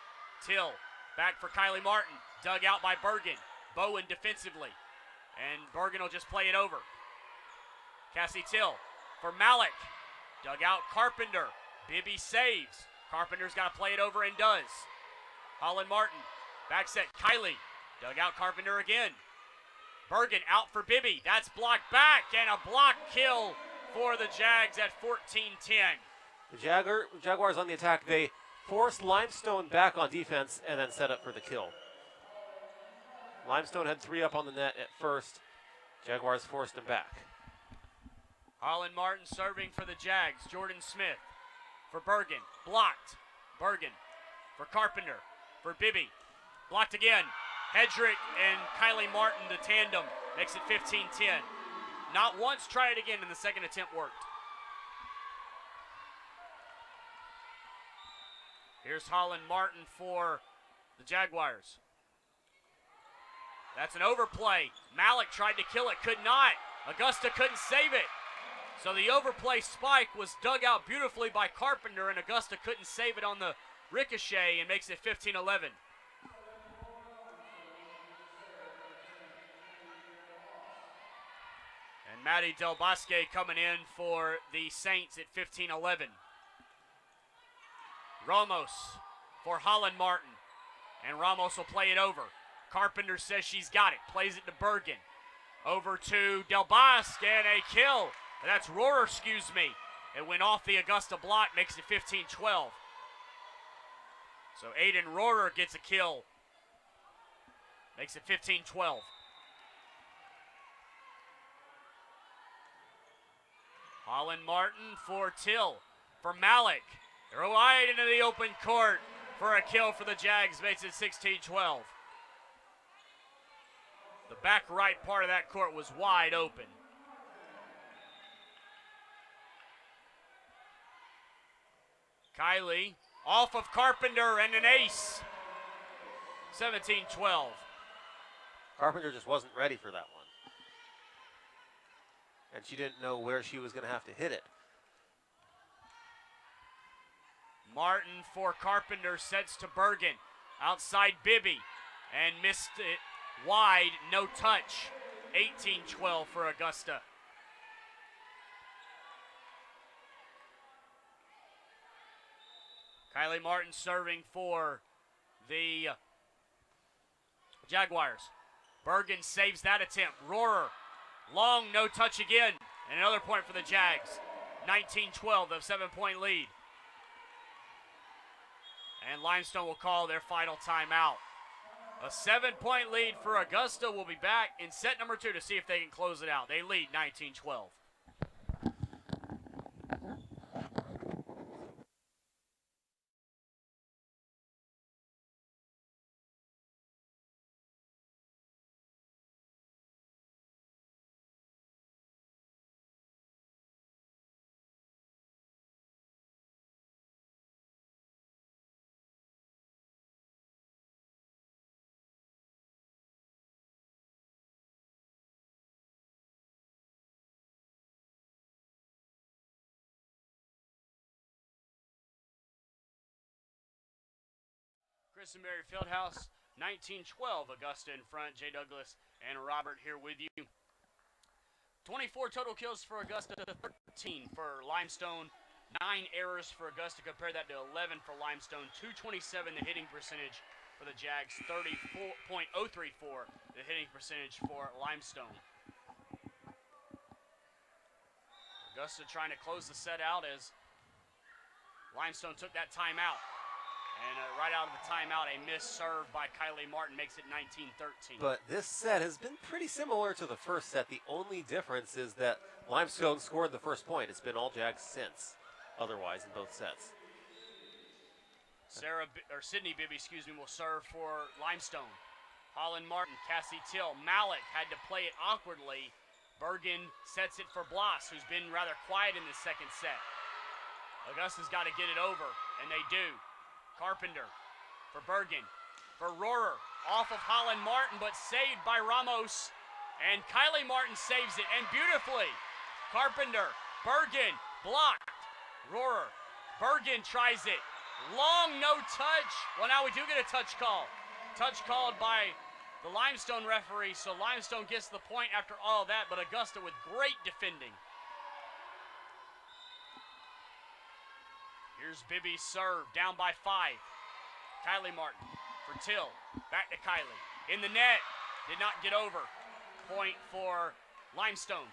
Till back for Kylie Martin. Dug out by Bergen. Bowen defensively. And Bergen will just play it over. Cassie Till for Malik. Dug out Carpenter. Bibby saves. Carpenter's got to play it over and does. Holland Martin. Back set. Kylie. Dug out Carpenter again. Bergen out for Bibby. That's blocked back. And a block kill for the Jags at 14-10. The Jaguars on the attack. They forced Limestone back on defense and then set up for the kill. Limestone had 3 up on the net at first. Jaguars forced him back. Holland Martin serving for the Jags. Jordan Smith for Bergen. Blocked. Bergen for Carpenter. For Bibby. Blocked again. Hedrick and Kylie Martin, the tandem, makes it 15-10. Not once, try it again, and the second attempt worked. Here's Holland Martin for the Jaguars. That's an overplay. Malik tried to kill it, could not. Augusta couldn't save it. So the overplay spike was dug out beautifully by Carpenter, and Augusta couldn't save it on the ricochet and makes it 15-11. And Maddie Del Bosque coming in for the Saints at 15-11. Ramos for Holland Martin. And Ramos will play it over. Carpenter says she's got it. Plays it to Bergen. Over to Del Bosque and a kill. That's Rohrer, excuse me. It went off the Augusta block, makes it 15-12. So Aiden Rohrer gets a kill. Makes it 15-12. Holland Martin for Till. For Malik. They're wide into the open court for a kill for the Jags. Makes it 16-12. The back right part of that court was wide open. Kylie off of Carpenter and an ace. 17-12. Carpenter just wasn't ready for that one. And she didn't know where she was going to have to hit it. Martin for Carpenter sets to Bergen. Outside Bibby. And missed it wide, no touch. 18-12 for Augusta. Kylie Martin serving for the Jaguars. Bergen saves that attempt. Rohrer, long, no touch again. And another point for the Jags. 19-12, a 7-point lead. And Limestone will call their final timeout. A 7-point lead for Augusta. Will be back in set number 2 to see if they can close it out. They lead 19-12. Chris and Mary Fieldhouse, 19-12. Augusta in front. Jay Douglas and Robert here with you. 24 total kills for Augusta, 13 for Limestone. 9 errors for Augusta. Compare that to 11 for Limestone. 227 the hitting percentage for the Jags. 30.034 the hitting percentage for Limestone. Augusta trying to close the set out as Limestone took that timeout. And right out of the timeout, a missed serve by Kylie Martin makes it 19-13. But this set has been pretty similar to the first set. The only difference is that Limestone scored the first point. It's been all Jags since, otherwise, in both sets. Sydney Bibby, will serve for Limestone. Holland Martin, Cassie Till, Malik had to play it awkwardly. Bergen sets it for Bloss, who's been rather quiet in the second set. Augusta's got to get it over, and they do. Carpenter for Bergen, for Rohrer, off of Holland Martin, but saved by Ramos. And Kylie Martin saves it, and beautifully. Carpenter, Bergen, blocked. Rohrer, Bergen tries it. Long no touch. Well, now we do get a touch call. Touch called by the Limestone referee, so Limestone gets the point after all that, but Augusta with great defending. Here's Bibby's serve, down by 5. Kylie Martin for Till. Back to Kylie. In the net. Did not get over. Point for Limestone.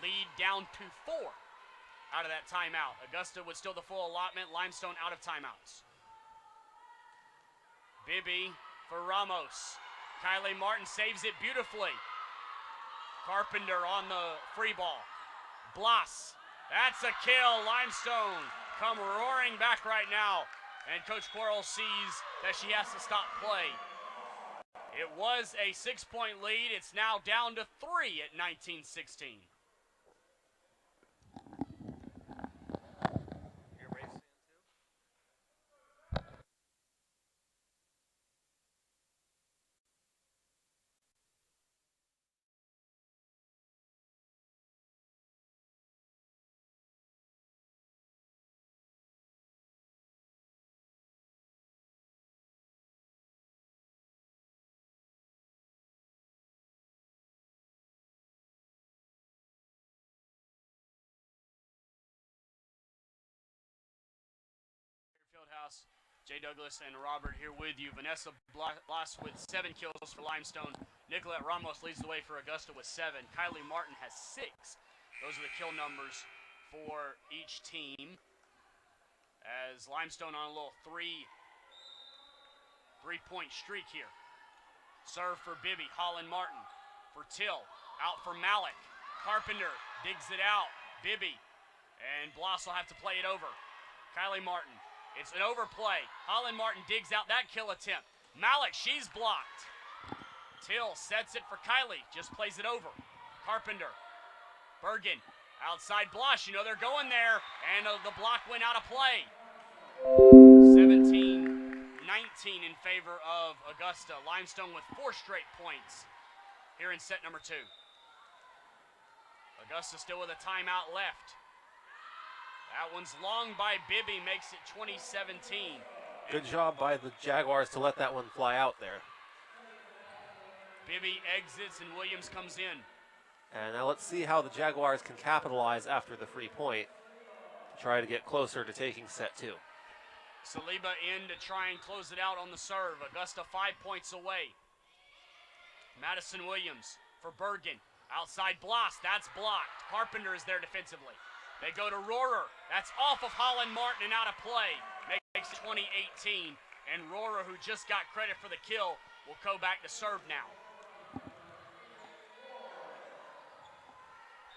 Lead down to 4 out of that timeout. Augusta with still the full allotment. Limestone out of timeouts. Bibby for Ramos. Kylie Martin saves it beautifully. Carpenter on the free ball. Bloss. That's a kill. Limestone come roaring back right now. And Coach Quarles sees that she has to stop play. It was a 6-point lead. It's now down to 3 at 19-16. Fieldhouse, Jay Douglas and Robert here with you. Vanessa Bloss with 7 kills for Limestone. Nicolette Ramos leads the way for Augusta with 7. Kylie Martin has 6. Those are the kill numbers for each team. As Limestone on a little three-point streak here. Serve for Bibby. Holland Martin for Till. Out for Malik. Carpenter digs it out. Bibby. And Bloss will have to play it over. Kylie Martin. It's an overplay. Holland Martin digs out that kill attempt. Malik, she's blocked. Till sets it for Kylie. Just plays it over. Carpenter. Bergen. Outside Bloss. You know they're going there. And the block went out of play. 17-19 in favor of Augusta. Limestone with 4 straight points here in set number 2. Augusta still with a timeout left. That one's long by Bibby, makes it 20-17. Good job by the Jaguars to let that one fly out there. Bibby exits and Williams comes in. And now let's see how the Jaguars can capitalize after the free point to try to get closer to taking set 2. Saliba in to try and close it out on the serve. Augusta 5 points away. Madison Williams for Bergen. Outside Bloss, that's blocked. Carpenter is there defensively. They go to Rohrer. That's off of Holland Martin and out of play. Makes it 20-18, and Rohrer, who just got credit for the kill, will go back to serve now.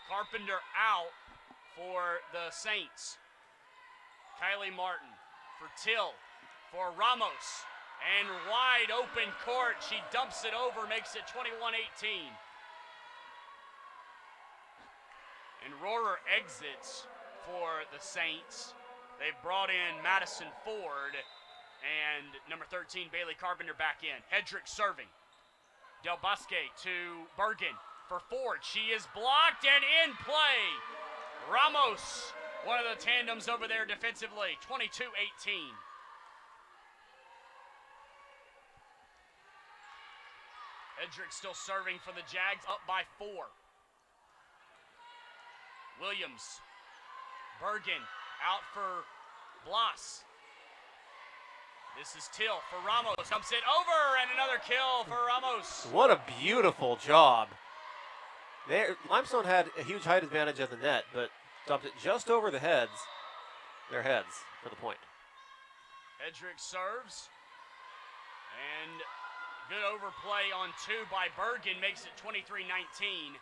Carpenter out for the Saints. Kylie Martin for Till, for Ramos, and wide open court. She dumps it over, makes it 21-18. And Rohrer exits for the Saints. They've brought in Madison Ford and number 13, Bailey Carpenter, back in. Hedrick serving. Del Bosque to Bergen for Ford. She is blocked and in play. Ramos, one of the tandems over there defensively, 22-18. Hedrick still serving for the Jags, up by 4. Williams, Bergen out for Blas. This is Till for Ramos, dumps it over, and another kill for Ramos. What a beautiful job. Limestone had a huge height advantage at the net, but dumped it just over their heads for the point. Hedrick serves, and good overplay on 2 by Bergen makes it 23-19.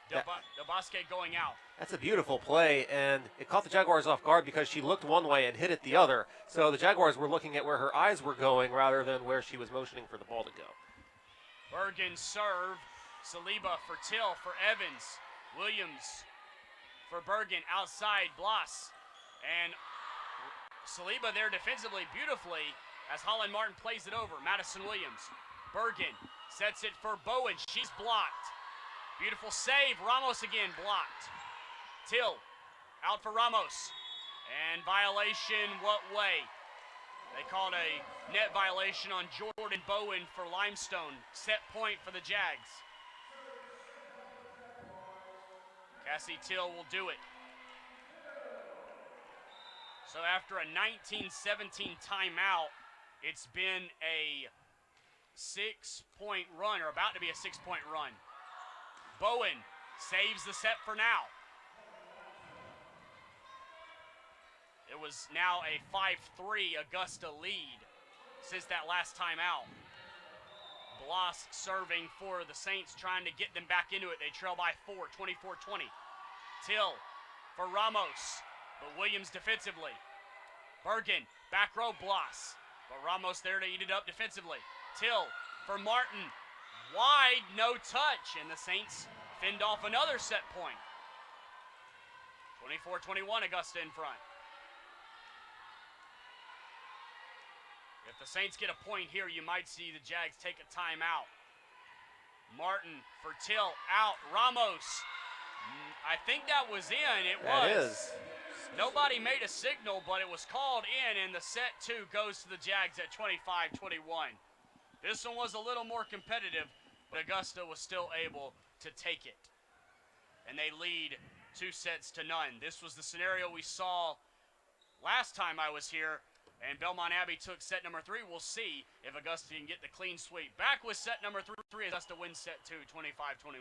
Del Bosque going out. That's a beautiful play, and it caught the Jaguars off guard because she looked one way and hit it the other. So the Jaguars were looking at where her eyes were going rather than where she was motioning for the ball to go. Bergen serve. Saliba for Till, for Evans. Williams for Bergen, outside Blas. And Saliba there defensively beautifully as Holland Martin plays it over. Madison Williams. Bergen sets it for Bowen. She's blocked. Beautiful save. Ramos again blocked. Till out for Ramos. And violation what way? They called a net violation on Jordan Bowen for Limestone. Set point for the Jags. Cassie Till will do it. So after a 19-17 timeout, it's been a 6-point run, or about to be a 6-point run. Bowen saves the set for now. It was now a 5-3 Augusta lead since that last timeout. Blas serving for the Saints, trying to get them back into it. They trail by 4, 24-20. Till for Ramos, but Williams defensively. Bergen, back row Blas, but Ramos there to eat it up defensively. Till for Martin, wide, no touch, and the Saints fend off another set point. 24-21, Augusta in front. If the Saints get a point here, you might see the Jags take a timeout. Martin for Till, out. Ramos, I think that was in. It was. That is. Nobody made a signal, but it was called in, and the set 2 goes to the Jags at 25-21. This one was a little more competitive, but Augusta was still able to take it. And they lead 2-0. This was the scenario we saw last time I was here. And Belmont Abbey took set number 3. We'll see if Augusta can get the clean sweep. Back with set number 3. Augusta wins set 2, 25-21.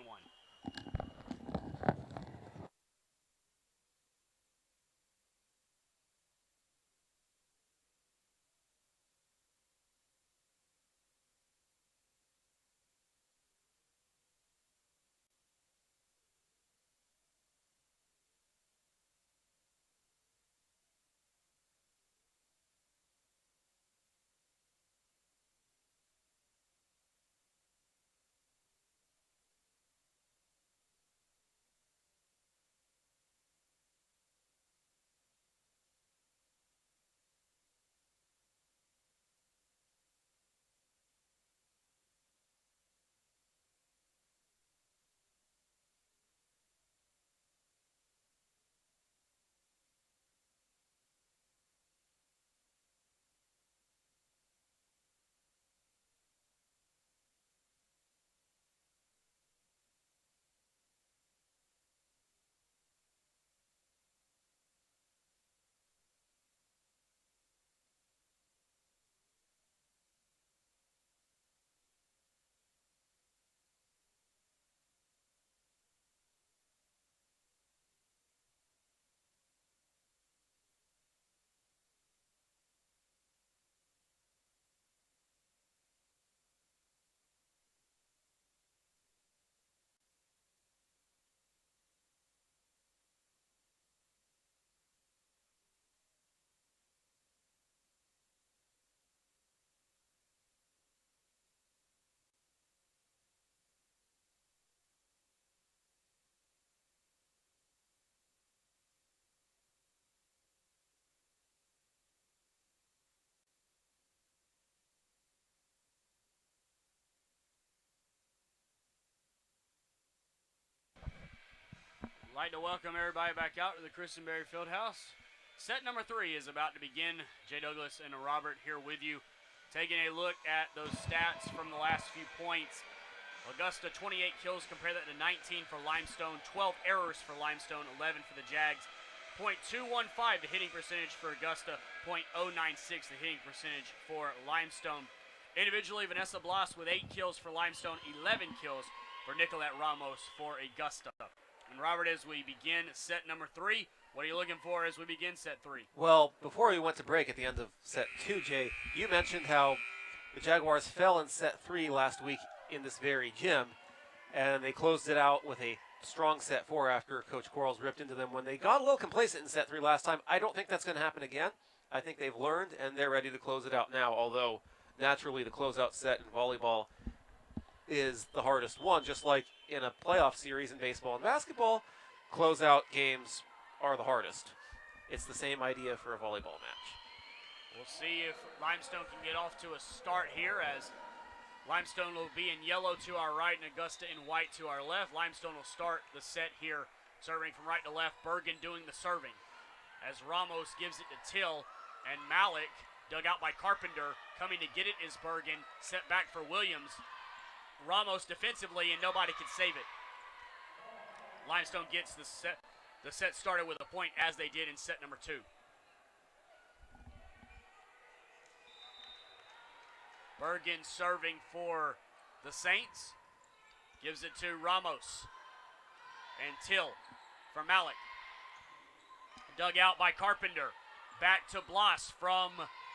Like to welcome everybody back out to the Christenberry Fieldhouse. Set number 3 is about to begin. Jay Douglas and Robert here with you, taking a look at those stats from the last few points. Augusta, 28 kills, compare that to 19 for Limestone, 12 errors for Limestone, 11 for the Jags. .215 the hitting percentage for Augusta, .096 the hitting percentage for Limestone. Individually, Vanessa Blas with 8 kills for Limestone, 11 kills for Nicolette Ramos for Augusta. And Robert, as we begin set number 3, what are you looking for as we begin set 3? Well, before we went to break at the end of set 2, Jay, you mentioned how the Jaguars fell in set 3 last week in this very gym, and they closed it out with a strong set 4 after Coach Quarles ripped into them when they got a little complacent in set 3 last time. I don't think that's going to happen again. I think they've learned, and they're ready to close it out now, although naturally the closeout set in volleyball is the hardest one, just like in a playoff series in baseball and basketball, closeout games are the hardest. It's the same idea for a volleyball match. We'll see if Limestone can get off to a start here, as Limestone will be in yellow to our right and Augusta in white to our left. Limestone will start the set here, serving from right to left. Bergen doing the serving as Ramos gives it to Till, and Malik, dug out by Carpenter, coming to get it is Bergen, set back for Williams. Ramos defensively, and nobody can save it. Limestone gets the set started with a point, as they did in set number 2. Bergen serving for the Saints. Gives it to Ramos. And Till for Malik. Dug out by Carpenter. Back to Blas from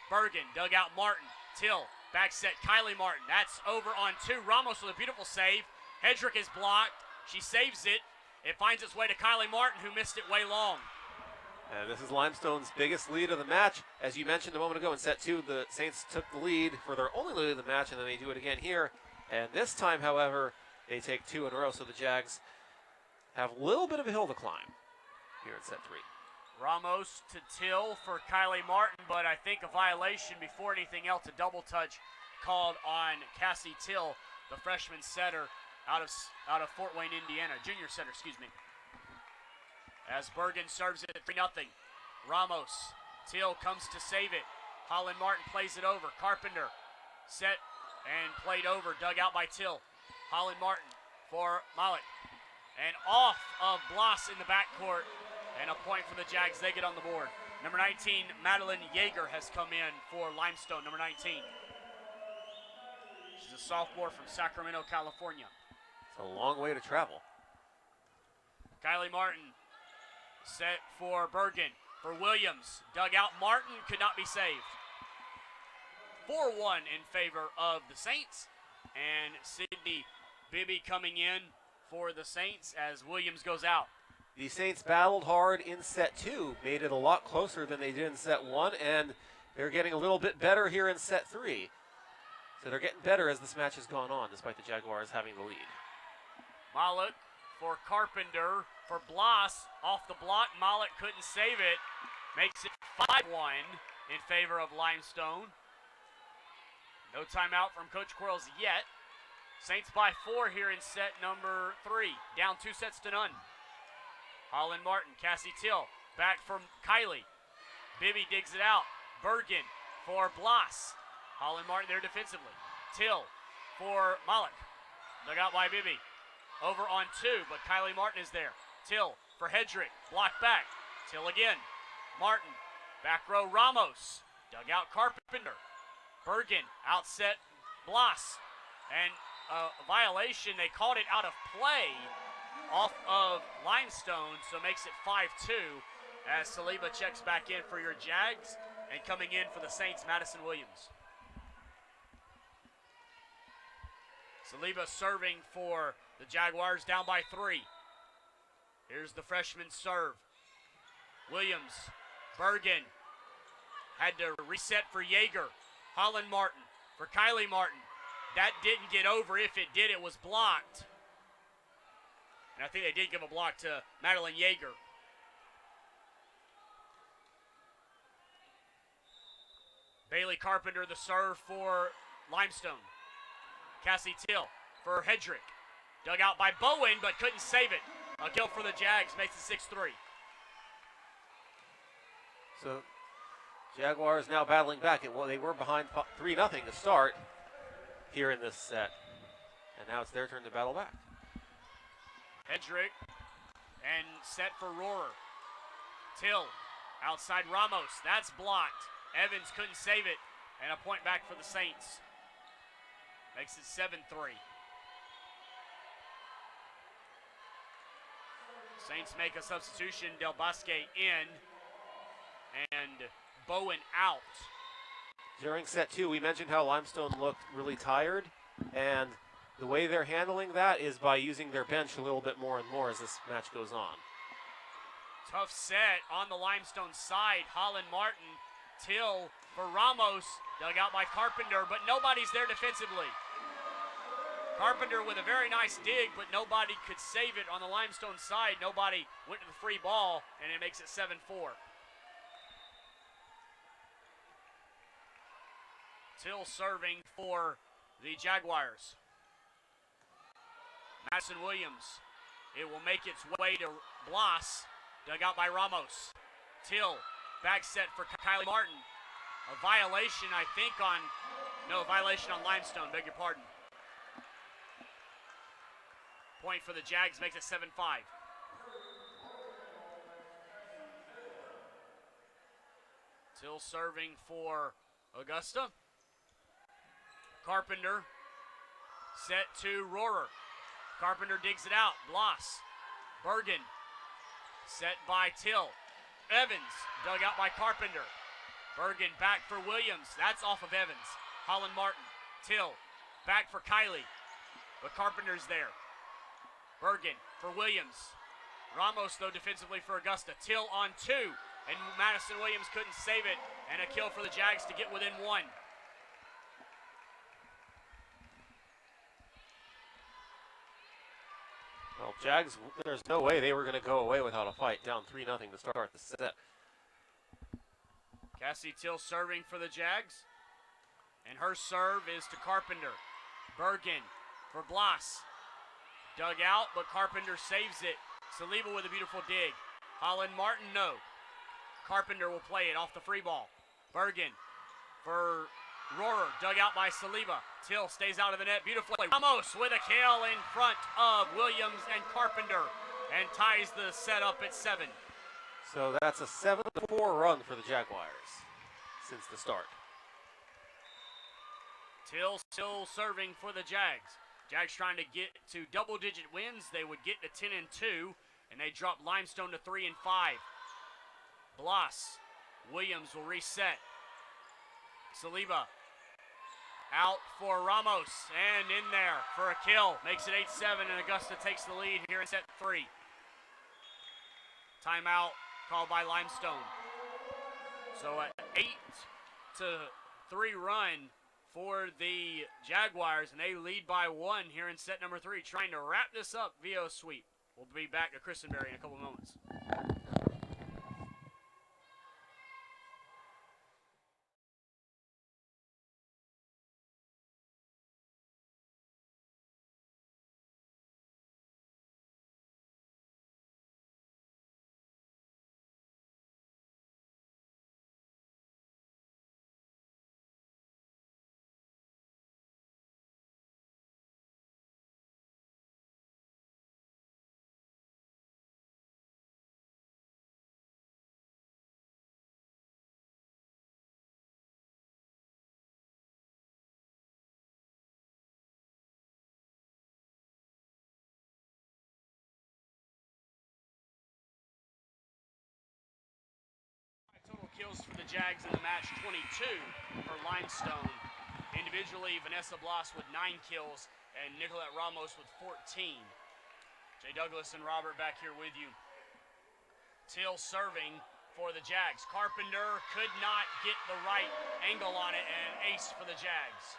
Bergen. Dug out Martin. Till. Back set Kylie Martin. That's over on 2. Ramos with a beautiful save. Hedrick is blocked. She saves it. It finds its way to Kylie Martin, who missed it way long. And this is Limestone's biggest lead of the match. As you mentioned a moment ago in set 2, the Saints took the lead for their only lead of the match, and then they do it again here. And this time, however, they take 2 in a row, so the Jags have a little bit of a hill to climb here in set 3. Ramos to Till for Kylie Martin, but I think a violation before anything else, a double touch called on Cassie Till, the freshman setter out of Fort Wayne, Indiana, junior setter, excuse me. As Bergen serves it at 3-0. Ramos, Till comes to save it. Holland Martin plays it over. Carpenter set and played over, dug out by Till. Holland Martin for Malik. And off of Blas in the backcourt. And a point for the Jags. They get on the board. Number 19, Madeline Yeager has come in for Limestone, number 19. She's a sophomore from Sacramento, California. It's a long way to travel. Kylie Martin set for Bergen. For Williams, dug out Martin, could not be saved. 4-1 in favor of the Saints. And Sydney Bibby coming in for the Saints as Williams goes out. The Saints battled hard in set 2, made it a lot closer than they did in set 1, and they're getting a little bit better here in set 3. So they're getting better as this match has gone on, despite the Jaguars having the lead. Malik for Carpenter, for Blas, off the block. Malik couldn't save it. Makes it 5-1 in favor of Limestone. No timeout from Coach Quarles yet. Saints by 4 here in set number 3. Down 2-0. Holland Martin, Cassie Till, back from Kylie. Bibby digs it out. Bergen for Blas. Holland Martin there defensively. Till for Malik. Dug out by Bibby. Over on 2, but Kylie Martin is there. Till for Hedrick, blocked back. Till again. Martin, back row Ramos. Dug out Carpenter. Bergen, outset Blas. And a violation, they called it out of play off of Limestone, so makes it 5-2 as Saliba checks back in for your Jags, and coming in for the Saints, Madison Williams. Saliba serving for the Jaguars, down by 3. Here's the freshman serve. Williams, Bergen, had to reset for Yeager. Holland Martin for Kylie Martin. That didn't get over. If it did, it was blocked. And I think they did give a block to Madeline Yeager. Bailey Carpenter, the serve for Limestone. Cassie Till for Hedrick. Dug out by Bowen, but couldn't save it. A kill for the Jags makes it 6-3. So Jaguars now battling back. Well, they were behind 3-0 to start here in this set. And now it's their turn to battle back. Hedrick and set for Rohrer. Till outside Ramos. That's blocked. Evans couldn't save it. And a point back for the Saints. Makes it 7-3. Saints make a substitution. Del Bosque in. And Bowen out. During set 2, we mentioned how Limestone looked really tired. And the way they're handling that is by using their bench a little bit more and more as this match goes on. Tough set on the Limestone side. Holland Martin. Till for Ramos. Dug out by Carpenter, but nobody's there defensively. Carpenter with a very nice dig, but nobody could save it on the Limestone side. Nobody went to the free ball, and it makes it 7-4. Till serving for the Jaguars. Madison Williams. It will make its way to Blas. Dug out by Ramos. Till, back set for Kylie Martin. A violation, I think, violation on Limestone, beg your pardon. Point for the Jags makes it 7-5. Till serving for Augusta. Carpenter set to Rohrer. Carpenter digs it out. Blas. Bergen set by Till. Evans dug out by Carpenter. Bergen back for Williams. That's off of Evans. Holland Martin. Till back for Kylie. But Carpenter's there. Bergen for Williams. Ramos, though, defensively for Augusta. Till on 2, and Madison Williams couldn't save it, and a kill for the Jags to get within 1. Well, Jags, there's no way they were going to go away without a fight. Down 3-0 to start the set. Cassie Till serving for the Jags, and her serve is to Carpenter. Bergen for Blas. Dug out, but Carpenter saves it. Saliba with a beautiful dig. Holland Martin, no. Carpenter will play it off the free ball. Bergen for Rohrer, dug out by Saliba. Till stays out of the net beautifully. Ramos with a kill in front of Williams and Carpenter, and ties the set up at 7. So that's a 7-4 run for the Jaguars since the start. Till still serving for the Jags. Jags trying to get to double-digit wins. They would get to 10-2, and they drop Limestone to 3-5. Blas. Williams will reset. Saliba out for Ramos, and in there for a kill. Makes it 8-7, and Augusta takes the lead here in set 3. Timeout called by Limestone. So an 8-3 run for the Jaguars, and they lead by 1 here in set number 3, trying to wrap this up via a sweep. We'll be back to Christenberry in a couple moments. Total kills for the Jags in the match, 22 for Limestone. Individually, Vanessa Blas with 9 kills and Nicolette Ramos with 14. Jay Douglas and Robert back here with you. Till serving for the Jags. Carpenter could not get the right angle on it, and ace for the Jags.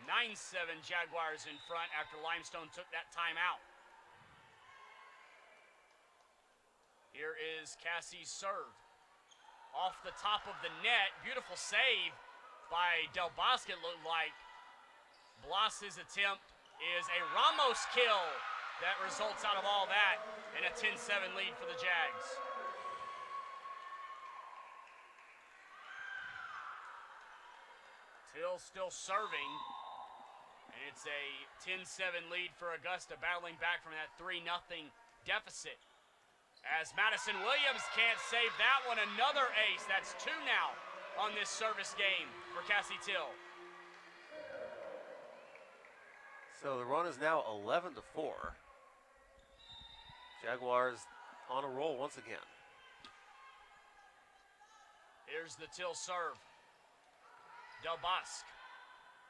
Nine 7 Jaguars in front after Limestone took that timeout. Here is Cassie's serve. Off the top of the net. Beautiful save by Del Bosque, it looked like. Blas's attempt is a Ramos kill that results out of all that in a 10-7 lead for the Jags. Till still serving, and it's a 10-7 lead for Augusta, battling back from that 3-0 deficit. As Madison Williams can't save that one, another ace. That's 2 now on this service game for Cassie Till. So the run is now 11-4. Jaguars on a roll once again. Here's the Till serve. Del Bosque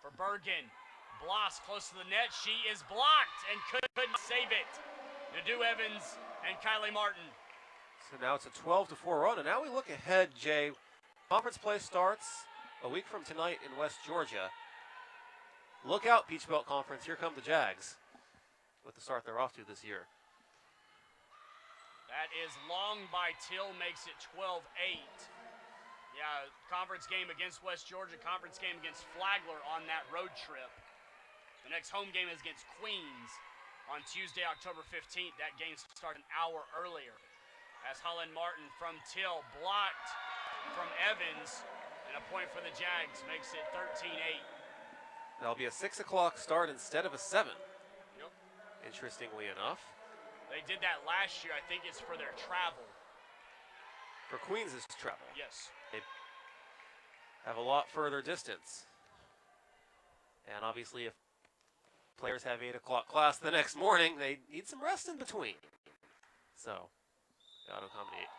for Bergen. Blas close to the net. She is blocked and couldn't save it. Nadu Evans and Kylie Martin. So now it's a 12-4 run, and now we look ahead, Jay. Conference play starts a week from tonight in West Georgia. Look out, Peach Belt Conference. Here come the Jags with the start they're off to this year. That is long by Till, makes it 12-8. Yeah, conference game against West Georgia, conference game against Flagler on that road trip. The next home game is against Queens on Tuesday, October 15th. That game started an hour earlier. As Holland Martin from Till blocked from Evans, and a point for the Jags makes it 13-8. That'll be a 6 o'clock start instead of a 7. Yep. Interestingly enough. They did that last year. I think it's for their travel. For Queens' travel. Yes. They have a lot further distance. And obviously if players have 8 o'clock class the next morning, they need some rest in between. So, got to accommodate.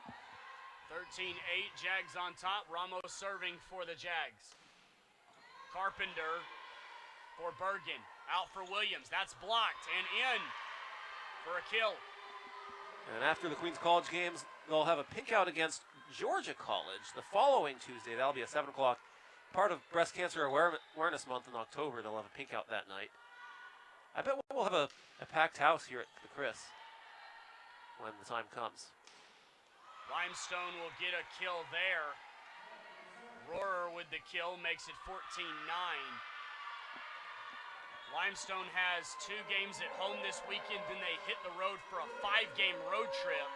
13-8, Jags on top. Ramos serving for the Jags. Carpenter for Bergen. Out for Williams. That's blocked and in for a kill. And after the Queens College games, they'll have a pink out against Georgia College the following Tuesday. That'll be a 7 o'clock. Part of Breast Cancer Awareness Month in October. They'll have a pink out that night. I bet we'll have a packed house here at the Chris when the time comes. Limestone will get a kill there. Rohrer with the kill makes it 14-9. Limestone has 2 games at home this weekend, then they hit the road for a 5-game road trip.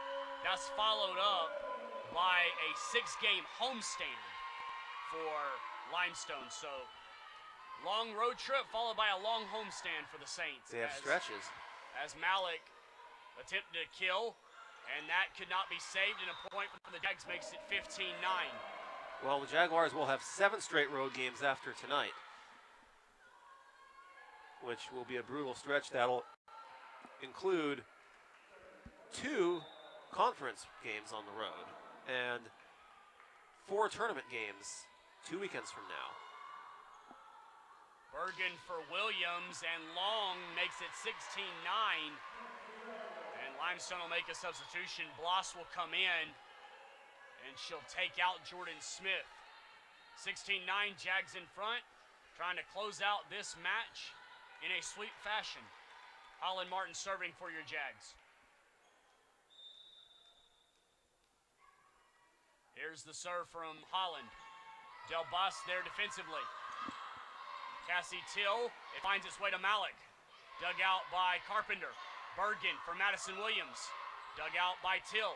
That's followed up by a 6-game homestand for Limestone. So, long road trip followed by a long homestand for the Saints. They have stretches. As Malik attempted to kill, and that could not be saved, and a point for the Jags makes it 15-9. Well, the Jaguars will have 7 straight road games after tonight, which will be a brutal stretch. That'll include 2 conference games on the road and 4 tournament games 2 weekends from now. Bergen for Williams, and Long makes it 16-9. And Limestone will make a substitution. Bloss will come in, and she'll take out Jordan Smith. 16-9, Jags in front, trying to close out this match in a sweep fashion. Holland Martin serving for your Jags. Here's the serve from Holland. Del Bosque there defensively. Cassie Till, it finds its way to Malik. Dug out by Carpenter. Bergen for Madison Williams. Dug out by Till.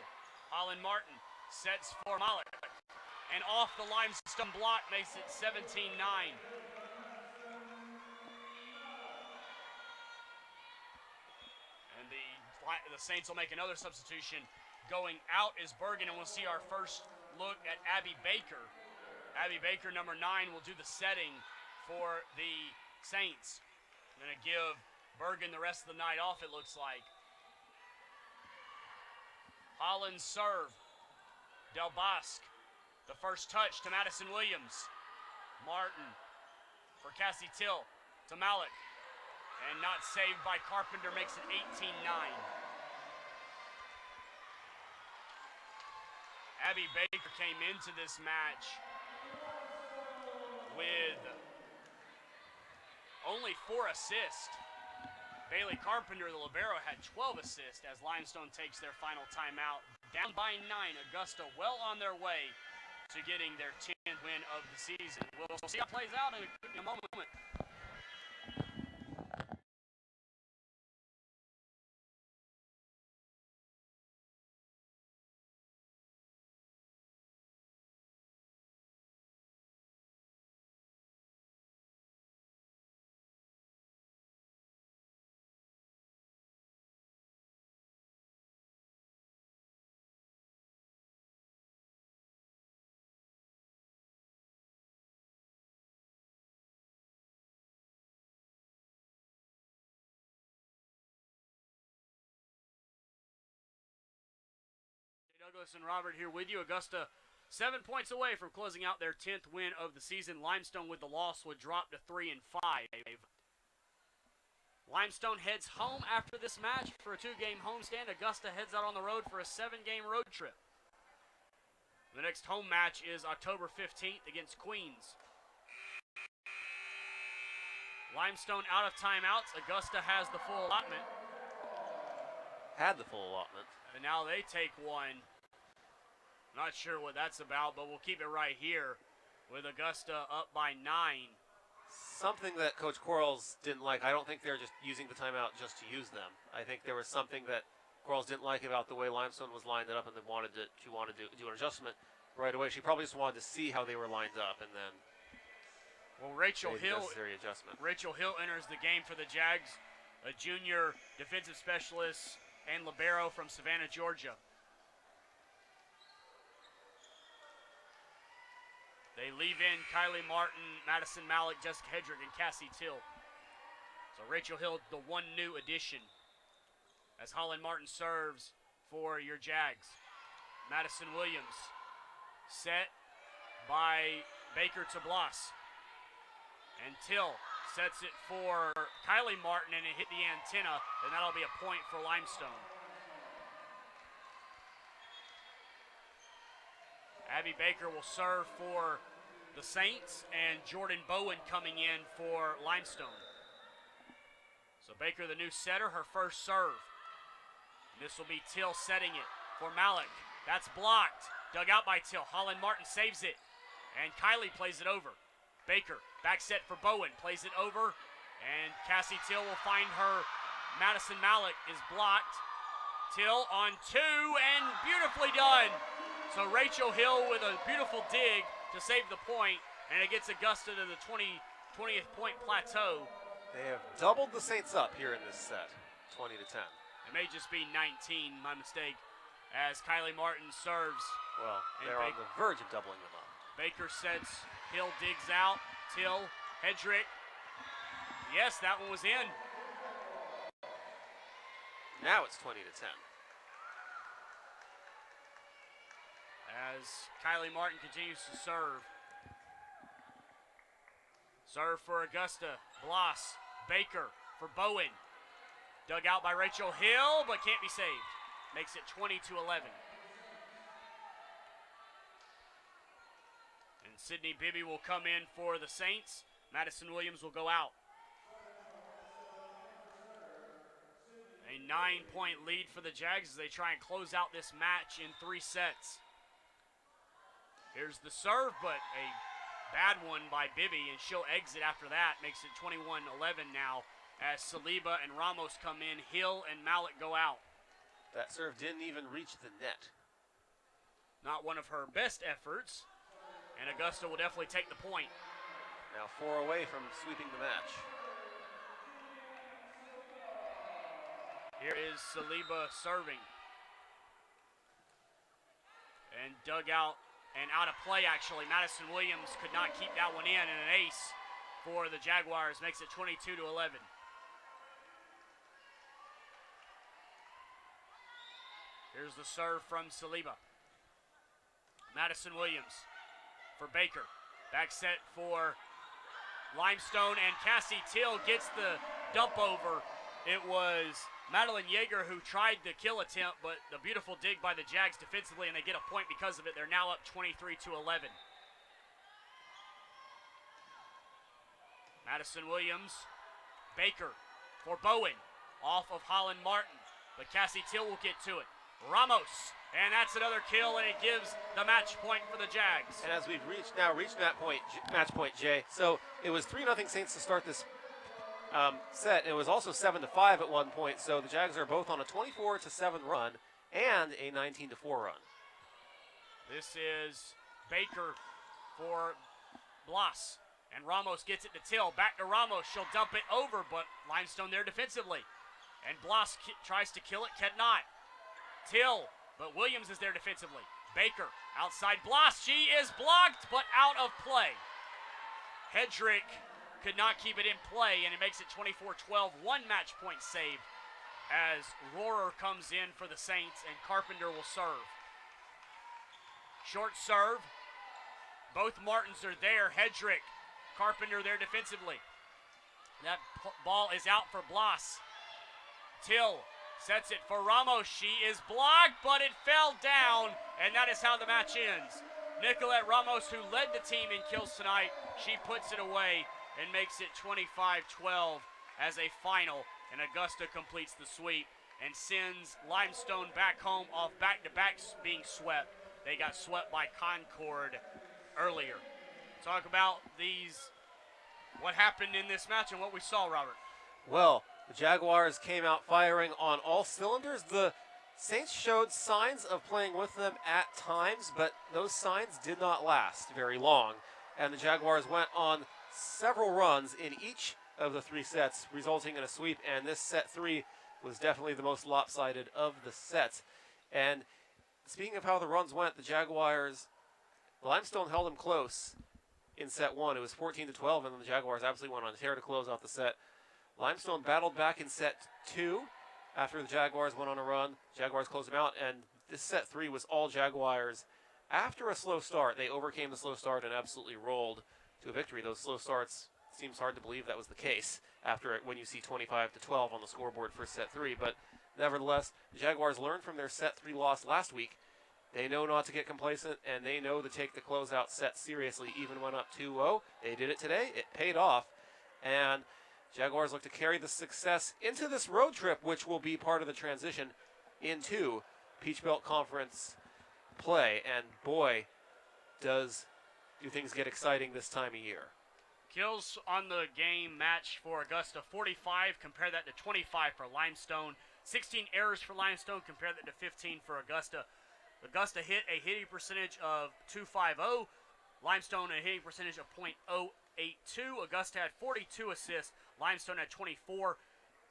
Holland Martin sets for Malik. And off the Limestone block makes it 17-9. And the Saints will make another substitution. Going out is Bergen, and we'll see our first look at Abby Baker. Abby Baker, number 9, will do the setting for the Saints. Going to give Bergen the rest of the night off, it looks like. Holland serve. Del Bosque. The first touch to Madison Williams. Martin for Cassie Till to Malik. And not saved by Carpenter, makes it 18-9. Abby Baker came into this match with only 4 assists. Bailey Carpenter, the libero, had 12 assists as Limestone takes their final timeout. Down by 9, Augusta well on their way to getting their 10th win of the season. We'll see how it plays out in a moment. Douglas and Robert here with you. Augusta 7 points away from closing out their 10th win of the season. Limestone with the loss would drop to 3-5. Limestone heads home after this match for a 2-game homestand. Augusta heads out on the road for a 7-game road trip. The next home match is October 15th against Queens. Limestone out of timeouts. Augusta has the full allotment. Had the full allotment. And now they take one. Not sure what that's about, but we'll keep it right here with Augusta up by 9. Something that Coach Quarles didn't like. I don't think they're just using the timeout just to use them. I think there was something that Quarles didn't like about the way Limestone was lined up, and they wanted to do an adjustment right away. She probably just wanted to see how they were lined up, and then Rachel Hill adjustment. Rachel Hill enters the game for the Jags, a junior defensive specialist and libero from Savannah, Georgia. They leave in Kylie Martin, Madison Malik, Jessica Hedrick, and Cassie Till. So Rachel Hill, the one new addition, as Holland Martin serves for your Jags. Madison Williams set by Baker to Bloss. And Till sets it for Kylie Martin, and it hit the antenna, and that'll be a point for Limestone. Abby Baker will serve for the Saints, and Jordan Bowen coming in for Limestone. So Baker, the new setter, her first serve. This will be Till setting it for Malik. That's blocked. Dug out by Till. Holland Martin saves it, and Kylie plays it over. Baker, back set for Bowen, plays it over, and Cassie Till will find her. Madison Malik is blocked. Till on 2, and beautifully done. So Rachel Hill with a beautiful dig to save the point, and it gets Augusta to the 20th point plateau. They have doubled the Saints up here in this set, 20-10. It may just be 19, my mistake, as Kylie Martin serves. Well, they're on the verge of doubling them up. Baker sets, Hill digs out, Till, Hedrick. Yes, that one was in. Now it's 20-10. As Kylie Martin continues to serve. Serve for Augusta, Bloss, Baker for Bowen. Dug out by Rachel Hill, but can't be saved. Makes it 20-11. And Sydney Bibby will come in for the Saints. Madison Williams will go out. A 9-point lead for the Jags as they try and close out this match in 3 sets. Here's the serve, but a bad one by Bibby, and she'll exit after that. Makes it 21-11 now as Saliba and Ramos come in. Hill and Malik go out. That serve didn't even reach the net. Not one of her best efforts, and Augusta will definitely take the point. Now 4 away from sweeping the match. Here is Saliba serving. And dug out. And out of play, actually. Madison Williams could not keep that one in, and an ace for the Jaguars makes it 22-11. Here's the serve from Saliba. Madison Williams for Baker. Back set for Limestone, and Cassie Till gets the dump over. It was Madeline Yeager who tried the kill attempt, but the beautiful dig by the Jags defensively, and they get a point because of it. They're now up 23-11. Madison Williams, Baker for Bowen, off of Holland Martin, but Cassie Till will get to it. Ramos, and that's another kill, and it gives the match point for the Jags. And as we've reached that point, match point, Jay. So it was 3-0 Saints to start this set. It was also 7-5 at one point, so the Jags are both on a 24-7 run and a 19-4 run. This is Baker for Bloss, and Ramos gets it to Till. Back to Ramos. She'll dump it over, but Limestone there defensively. And Bloss tries to kill it, cannot. Till, but Williams is there defensively. Baker outside Bloss. She is blocked, but out of play. Hedrick could not keep it in play, and it makes it 24-12. 1 match point saved as Rohrer comes in for the Saints, and Carpenter will serve. Short serve. Both Martins are there. Hedrick, Carpenter there defensively. That ball is out for Blas. Till sets it for Ramos. She is blocked, but it fell down, and that is how the match ends. Nicolette Ramos, who led the team in kills tonight, she puts it away and makes it 25-12 as a final, and Augusta completes the sweep and sends Limestone back home off back-to-backs being swept. They got swept by Concord earlier. Talk about what happened in this match and what we saw, Robert. Well, the Jaguars came out firing on all cylinders. The Saints showed signs of playing with them at times, but those signs did not last very long. And the Jaguars went on several runs in each of the 3 sets, resulting in a sweep. And this set 3 was definitely the most lopsided of the sets. And speaking of how the runs went, the Jaguars, Limestone held them close in set 1. It was 14-12, and then the Jaguars absolutely went on a tear to close out the set. Limestone battled back in set 2 after the Jaguars went on a run. Jaguars closed them out, and this set 3 was all Jaguars. After a slow start, they overcame the slow start and absolutely rolled to a victory. Those slow starts, seems hard to believe that was the case after when you see 25-12 on the scoreboard for set 3. But nevertheless, the Jaguars learned from their set 3 loss last week. They know not to get complacent, and they know to take the closeout set seriously, even when up 2-0. They did it today. It paid off. And Jaguars look to carry the success into this road trip, which will be part of the transition into Peach Belt Conference play. And boy, do things get exciting this time of year. Kills on the game match for Augusta, 45. Compare that to 25 for Limestone. 16 errors for Limestone. Compare that to 15 for Augusta. Augusta hit a hitting percentage of .250. Limestone a hitting percentage of .082. Augusta had 42 assists. Limestone had 24.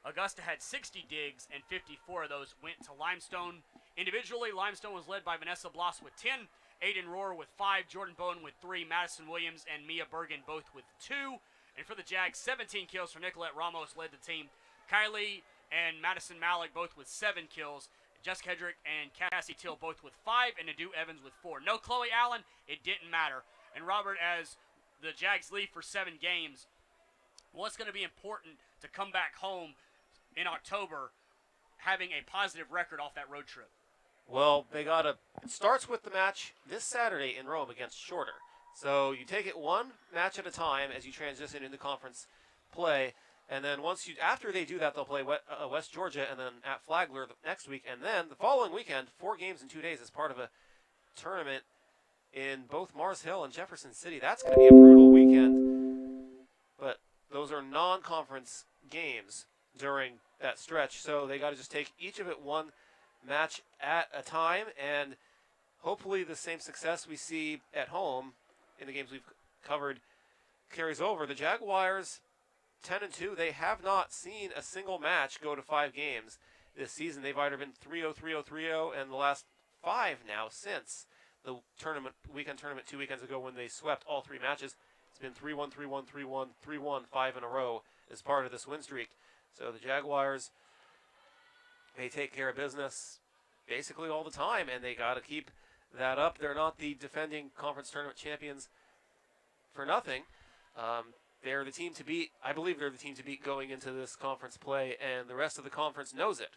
Augusta had 60 digs, and 54 of those went to Limestone. Individually, Limestone was led by Vanessa Bloss with 10, Aiden Rohr with 5, Jordan Bowen with 3, Madison Williams and Mia Bergen both with 2. And for the Jags, 17 kills for Nicolette Ramos led the team. Kylie and Madison Malik both with 7 kills. Jessica Hedrick and Cassie Till both with 5, and Adu Evans with 4. No Chloe Allen, it didn't matter. And Robert, as the Jags leave for 7 games, what's going to be important to come back home in October having a positive record off that road trip? Well, it starts with the match this Saturday in Rome against Shorter. So you take it one match at a time as you transition into conference play. And then after they do that, they'll play West Georgia and then at Flagler next week. And then the following weekend, 4 games in 2 days as part of a tournament in both Mars Hill and Jefferson City. That's going to be a brutal weekend. But those are non-conference games during that stretch. So they got to just take each of it one match at a time. And hopefully the same success we see at home in the games we've covered carries over. The Jaguars, 10-2, they have not seen a single match go to 5 games this season. They've either been 3-0, 3-0, 3-0, and the last 5 now since the weekend tournament 2 weekends ago when they swept all 3 matches. It's been 3-1, 3-1, 3-1, 3-1, 5 in a row as part of this win streak. So the Jaguars, they take care of business basically all the time, and they got to keep that up. They're not the defending conference tournament champions for nothing. They're the team to beat. I believe they're the team to beat going into this conference play, and the rest of the conference knows it.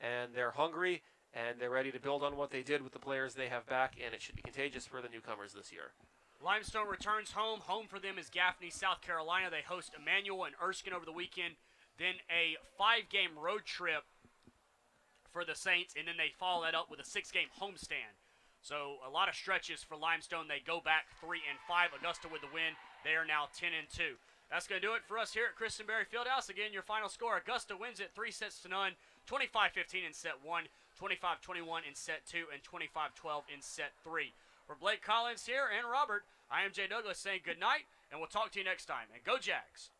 And they're hungry, and they're ready to build on what they did with the players they have back, and it should be contagious for the newcomers this year. Limestone returns home. Home for them is Gaffney, South Carolina. They host Emmanuel and Erskine over the weekend. Then a 5-game road trip for the Saints, and then they follow that up with a 6-game homestand. So a lot of stretches for Limestone. They go back 3-5. Augusta with the win. They are now 10-2. That's going to do it for us here at Christenberry Fieldhouse. Again, your final score: Augusta wins it 3-0, 25-15 in set 1, 25-21 in set 2, and 25-12 in set 3. For Blake Collins here and Robert, I am Jay Douglas saying good night, and we'll talk to you next time. And go Jags!